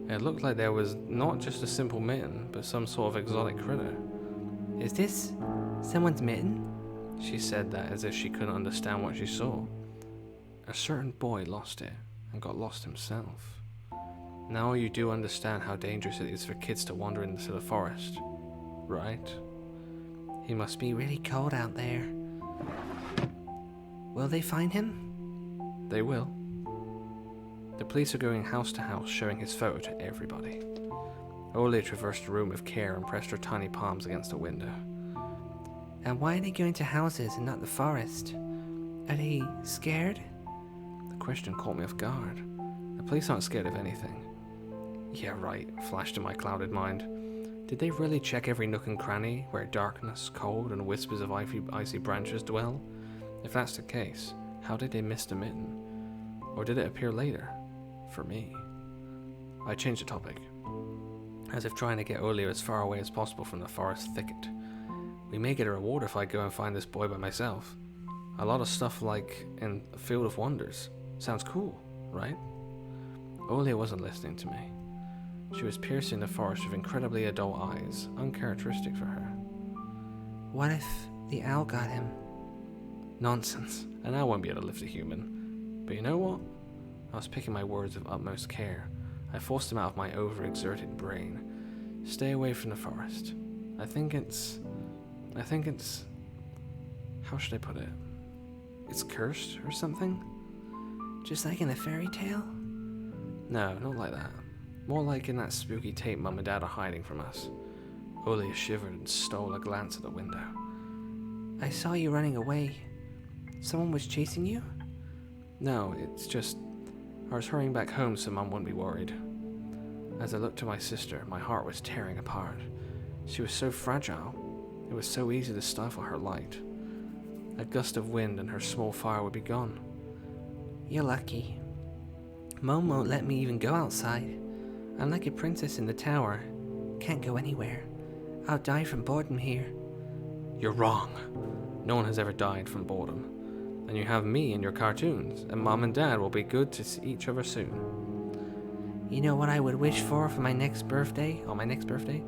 It looked like there was not just a simple mitten, but some sort of exotic critter. Is this someone's mitten? She said that as if she couldn't understand what she saw. A certain boy lost it, and got lost himself. Now you do understand how dangerous it is for kids to wander into the forest, right? He must be really cold out there. Will they find him? They will. The police are going house to house, showing his photo to everybody. Olia traversed the room with care and pressed her tiny palms against the window. And why are they going to houses and not the forest? Are they scared? The question caught me off guard. The police aren't scared of anything. Yeah, right, flashed in my clouded mind. Did they really check every nook and cranny where darkness, cold, and whispers of icy branches dwell? If that's the case, how did they miss the mitten? Or did it appear later? For me. I changed the topic, as if trying to get Olia as far away as possible from the forest thicket. We may get a reward if I go and find this boy by myself. A lot of stuff like in a Field of Wonders. Sounds cool, right? Olia wasn't listening to me. She was piercing the forest with incredibly adult eyes, uncharacteristic for her. What if the owl got him? Nonsense. An owl won't be able to lift a human. But you know what? I was picking my words with utmost care. I forced them out of my overexerted brain. Stay away from the forest. I think it's... How should I put it? It's cursed or something? Just like in a fairy tale? No, not like that. More like in that spooky tape Mum and Dad are hiding from us. Olia shivered and stole a glance at the window. I saw you running away. Someone was chasing you? No, it's just... I was hurrying back home so Mum wouldn't be worried. As I looked to my sister, my heart was tearing apart. She was so fragile. It was so easy to stifle her light. A gust of wind and her small fire would be gone. You're lucky. Mom won't let me even go outside. I'm like a princess in the tower. Can't go anywhere. I'll die from boredom here. You're wrong. No one has ever died from boredom. And you have me and your cartoons, and Mom and Dad will be good to see each other soon. You know what I would wish for my next birthday? On my next birthday?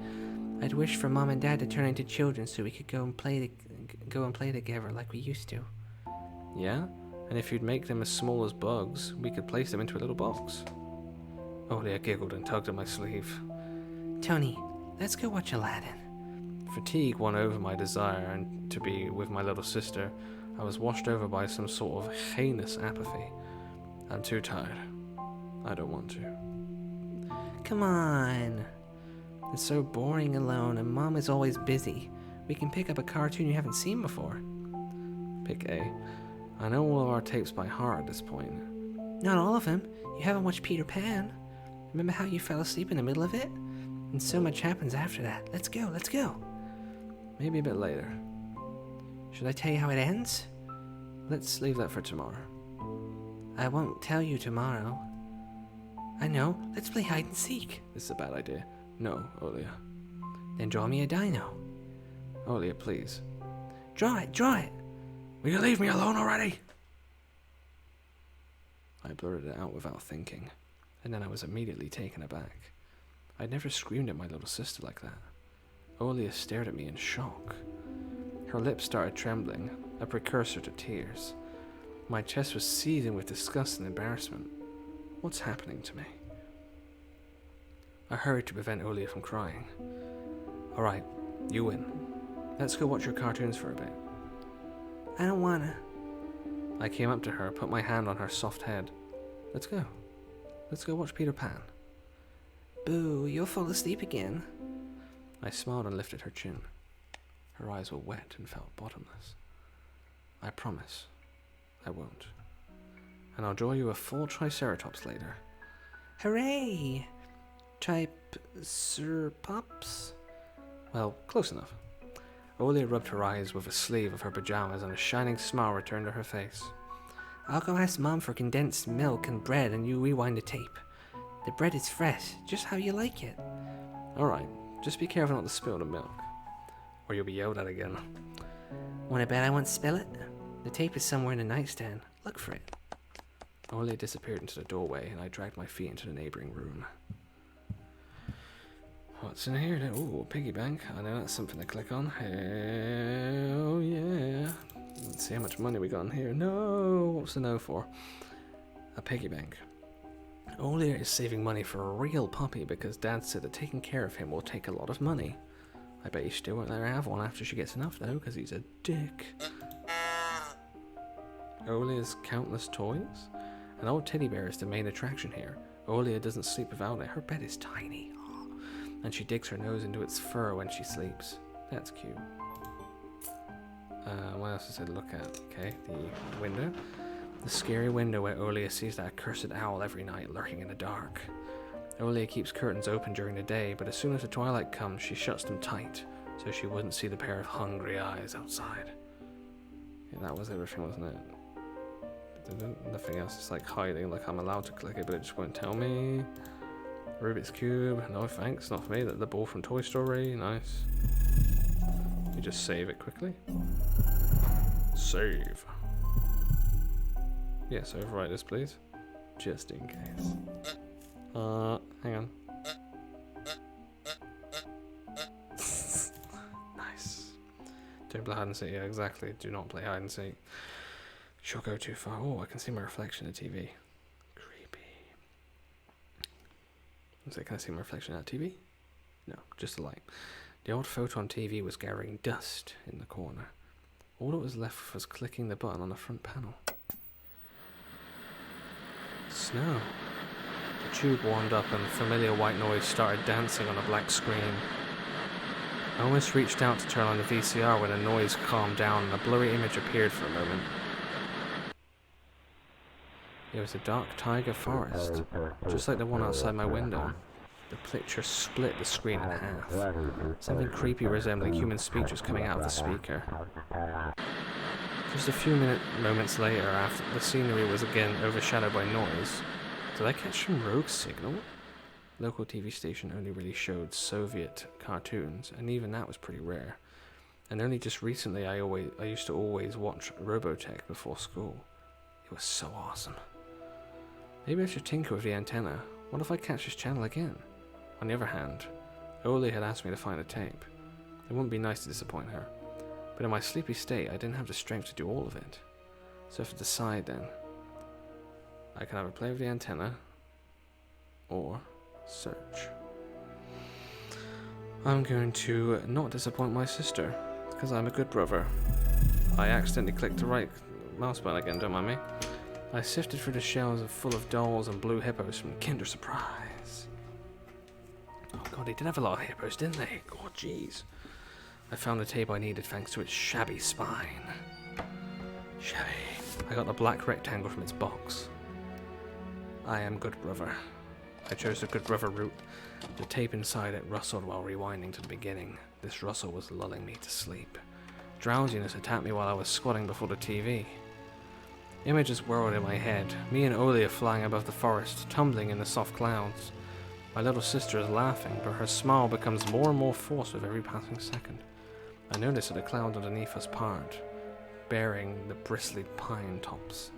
I'd wish for Mom and Dad to turn into children so we could go and play together like we used to. Yeah? And if you'd make them as small as bugs, we could place them into a little box. Olia giggled and tugged at my sleeve. Tony, let's go watch Aladdin. Fatigue won over my desire and to be with my little sister. I was washed over by some sort of heinous apathy. I'm too tired. I don't want to. Come on. It's so boring alone and Mom is always busy. We can pick up a cartoon you haven't seen before. Pick A. I know all of our tapes by heart at this point. Not all of them. You haven't watched Peter Pan. Remember how you fell asleep in the middle of it? And so much happens after that. Let's go, let's go. Maybe a bit later. Should I tell you how it ends? Let's leave that for tomorrow. I won't tell you tomorrow. I know. Let's play hide and seek. This is a bad idea. No, Olia. Then draw me a dino. Olia, please. Draw it, draw it. Will you leave me alone already? I blurted it out without thinking, and then I was immediately taken aback. I'd never screamed at my little sister like that. Olia stared at me in shock. Her lips started trembling, a precursor to tears. My chest was seething with disgust and embarrassment. What's happening to me? I hurried to prevent Olia from crying. Alright, you win. Let's go watch your cartoons for a bit. I don't wanna. I came up to her, put my hand on her soft head. Let's go. Let's go watch Peter Pan. Boo, you'll fall asleep again. I smiled and lifted her chin. Her eyes were wet and felt bottomless. I promise, I won't. And I'll draw you a full Triceratops later. Hooray! Triceratops? Well, close enough. Olia rubbed her eyes with a sleeve of her pajamas and a shining smile returned to her face. I'll go ask Mom for condensed milk and bread and you rewind the tape. The bread is fresh, just how you like it. Alright, just be careful not to spill the milk. Or you'll be yelled at again. Wanna bet I won't spill it? The tape is somewhere in the nightstand. Look for it. Olia disappeared into the doorway and I dragged my feet into the neighbouring room. What's in here? Ooh, a piggy bank. I know that's something to click on. Hell yeah. Let's see how much money we got in here. No! What's the no for? A piggy bank. Olia is saving money for a real puppy because Dad said that taking care of him will take a lot of money. I bet you still won't let her have one after she gets enough though, because he's a dick. Olia's countless toys? An old teddy bear is the main attraction here. Olia doesn't sleep without it. Her bed is tiny. And she digs her nose into its fur when she sleeps. That's cute. What else is there to look at? Okay, the window. The scary window where Olia sees that accursed owl every night lurking in the dark. Olia keeps curtains open during the day, but as soon as the twilight comes, she shuts them tight, so she wouldn't see the pair of hungry eyes outside. Yeah, that was everything, wasn't it? Nothing else, it's like hiding, like I'm allowed to click it, but it just won't tell me. Rubik's Cube, no thanks, not for me. The ball from Toy Story, nice. You just save it quickly. Save. Yes, overwrite this please. Just in case. Hang on. Nice. Don't play hide and seek, yeah, exactly. Do not play hide and seek. She'll go too far. Oh, I can see my reflection in the TV. Can I see my reflection on TV? No, just the light. The old photo on TV was gathering dust in the corner. All that was left was clicking the button on the front panel. Snow. The tube warmed up and familiar white noise started dancing on a black screen. I almost reached out to turn on the VCR when the noise calmed down and a blurry image appeared for a moment. It was a dark taiga forest, just like the one outside my window. The picture split the screen in half. Something creepy resembling human speech was coming out of the speaker. Just a few moments later, after the scenery was again overshadowed by noise, did I catch some rogue signal? Local TV station only really showed Soviet cartoons, and even that was pretty rare. And only just recently I used to always watch Robotech before school. It was so awesome. Maybe I should tinker with the antenna. What if I catch this channel again? On the other hand, Oli had asked me to find a tape. It wouldn't be nice to disappoint her. But in my sleepy state, I didn't have the strength to do all of it. So I have to decide then. I can either play with the antenna, or search. I'm going to not disappoint my sister, because I'm a good brother. I accidentally clicked the right mouse button again, don't mind me. I sifted through the shelves full of dolls and blue hippos from Kinder Surprise. Oh god, they did have a lot of hippos, didn't they? Oh jeez. I found the tape I needed thanks to its shabby spine. Shabby. I got the black rectangle from its box. I am good brother. I chose the good brother route. The tape inside it rustled while rewinding to the beginning. This rustle was lulling me to sleep. Drowsiness attacked me while I was squatting before the TV. Images whirled in my head. Me and Oli are flying above the forest, tumbling in the soft clouds. My little sister is laughing, but her smile becomes more and more forced with every passing second. I notice that the clouds underneath us part, bearing the bristly pine tops.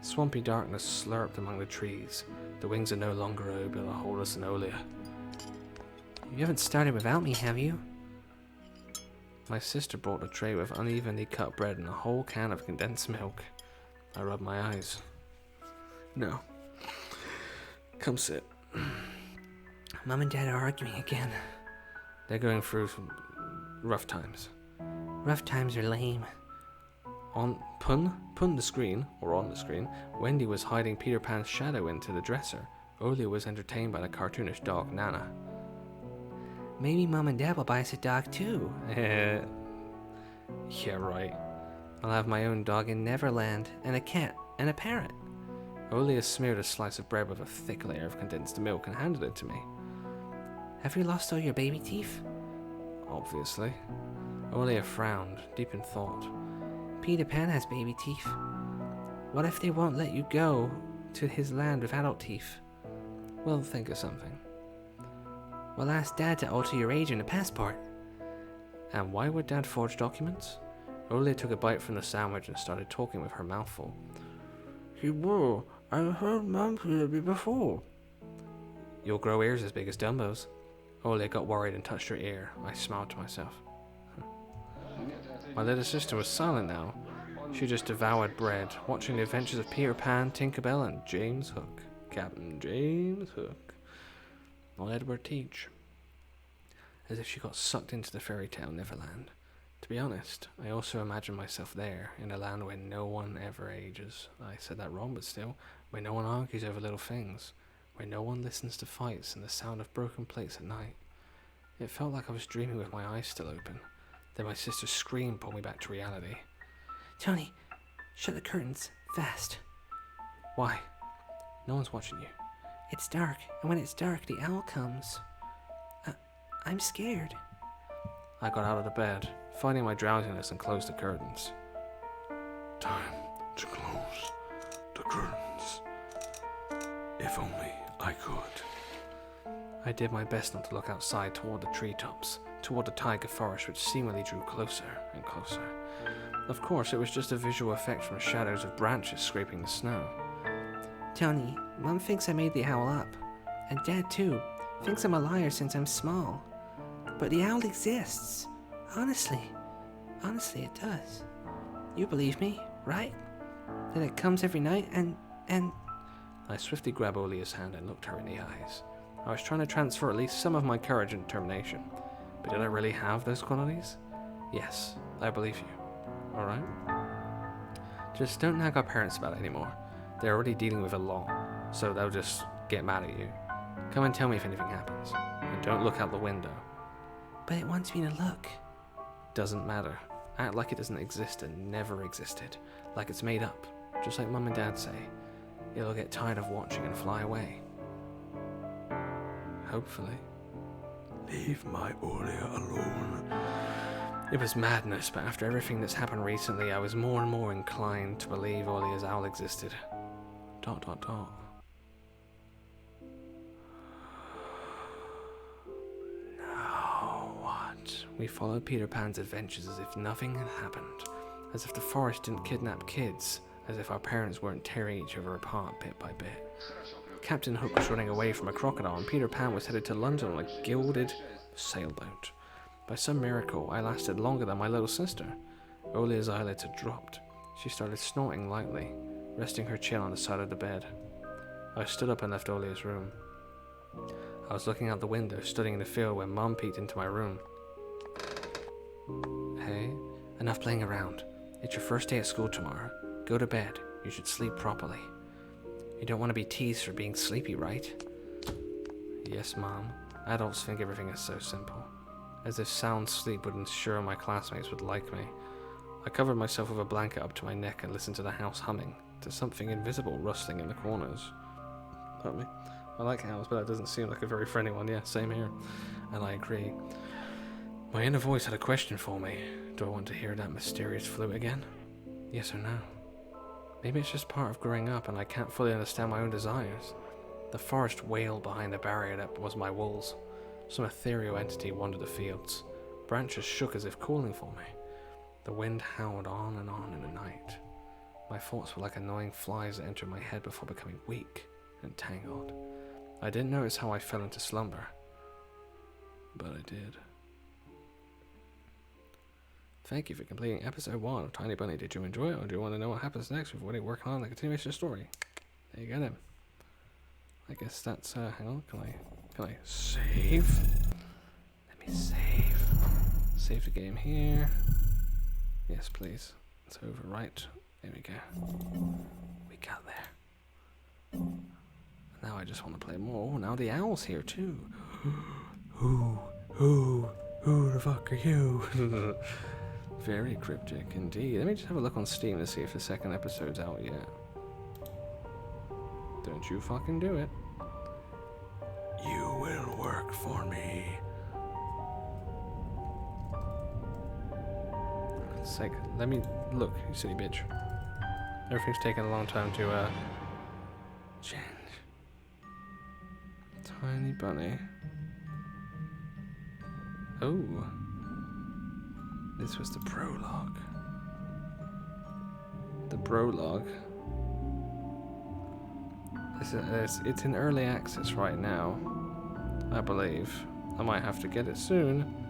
Swampy darkness slurped among the trees. The wings are no longer able to hold us in Olia. You haven't started without me, have you? My sister brought a tray with unevenly cut bread and a whole can of condensed milk. I rubbed my eyes. No. Come sit. Mom and Dad are arguing again. They're going through some rough times. Rough times are lame. On the screen, Wendy was hiding Peter Pan's shadow into the dresser. Olia was entertained by the cartoonish dog, Nana. Maybe Mom and Dad will buy us a dog too. Yeah, right. I'll have my own dog in Neverland, and a cat, and a parrot. Olia smeared a slice of bread with a thick layer of condensed milk and handed it to me. Have you lost all your baby teeth? Obviously. Olia frowned, deep in thought. Peter Pan has baby teeth. What if they won't let you go to his land with adult teeth? We'll think of something. We'll ask Dad to alter your age in a passport. And why would Dad forge documents? Olia took a bite from the sandwich and started talking with her mouth full. He will. I heard Mom say it before. You'll grow ears as big as Dumbo's. Olia got worried and touched her ear. I smiled to myself. My little sister was silent now. She just devoured bread, watching the adventures of Peter Pan, Tinkerbell, and James Hook. Captain James Hook. Not Edward Teach. As if she got sucked into the fairy tale Neverland. To be honest, I also imagine myself there, in a land where no one ever ages. I said that wrong, but still, where no one argues over little things, where no one listens to fights and the sound of broken plates at night. It felt like I was dreaming with my eyes still open. Then my sister's scream pulled me back to reality. Tony, shut the curtains, fast. Why? No one's watching you. It's dark, and when it's dark, the owl comes. I'm scared. I got out of the bed, fighting my drowsiness, and closed the curtains. Time to close the curtains. If only I could. I did my best not to look outside toward the treetops, toward the taiga forest which seemingly drew closer and closer. Of course, it was just a visual effect from shadows of branches scraping the snow. Tony, Mom thinks I made the owl up. And Dad, too, thinks I'm a liar since I'm small. But the owl exists. Honestly, it does. You believe me, right? That it comes every night and... I swiftly grabbed Olia's hand and looked her in the eyes. I was trying to transfer at least some of my courage and determination. But did I really have those qualities? Yes, I believe you. Alright? Just don't nag our parents about it anymore. They're already dealing with a law, so they'll just get mad at you. Come and tell me if anything happens. And don't look out the window. But it wants me to look. Doesn't matter. Act like it doesn't exist and never existed. Like it's made up. Just like Mum and Dad say. It'll get tired of watching and fly away. Hopefully. Leave my Olia alone. It was madness, but after everything that's happened recently, I was more and more inclined to believe Olia's owl existed. ... went. We followed Peter Pan's adventures as if nothing had happened, as if the forest didn't kidnap kids, as if our parents weren't tearing each other apart bit by bit. Captain Hook was running away from a crocodile, and Peter Pan was headed to London on a gilded sailboat. By some miracle, I lasted longer than my little sister. Olia's eyelids had dropped. She started snorting lightly, resting her chin on the side of the bed. I stood up and left Olia's room. I was looking out the window, studying the field, when Mom peeked into my room. Hey, enough playing around. It's your first day at school tomorrow. Go to bed. You should sleep properly. You don't want to be teased for being sleepy, right? Yes, Mom. Adults think everything is so simple. As if sound sleep would ensure my classmates would like me. I covered myself with a blanket up to my neck and listened to the house humming, to something invisible rustling in the corners. Pardon me. I like owls, but that doesn't seem like a very friendly one. Yeah, same here. And I agree. My inner voice had a question for me. Do I want to hear that mysterious flute again? Yes or no? Maybe it's just part of growing up and I can't fully understand my own desires. The forest wailed behind the barrier that was my walls. Some ethereal entity wandered the fields. Branches shook as if calling for me. The wind howled on in the night. My thoughts were like annoying flies that entered my head before becoming weak and tangled. I didn't notice how I fell into slumber, but I did. Thank you for completing episode 1 of Tiny Bunny. Did you enjoy it, or do you want to know what happens next? We've already working on the continuation of the story. There you go then. I guess that's, hang on, can I save? Let me save. Save the game here. Yes, please. Let's overwrite. There we go. We got there. Now I just want to play more. Oh, now the owl's here too. Who the fuck are you? Very cryptic indeed. Let me just have a look on Steam to see if the second episode's out yet. Don't you fucking do it. You will work for me. For God's sake, let me look, you silly bitch. Everything's taking a long time to change. Tiny bunny. Oh. This was the prologue. The prologue. It's in early access right now, I believe. I might have to get it soon.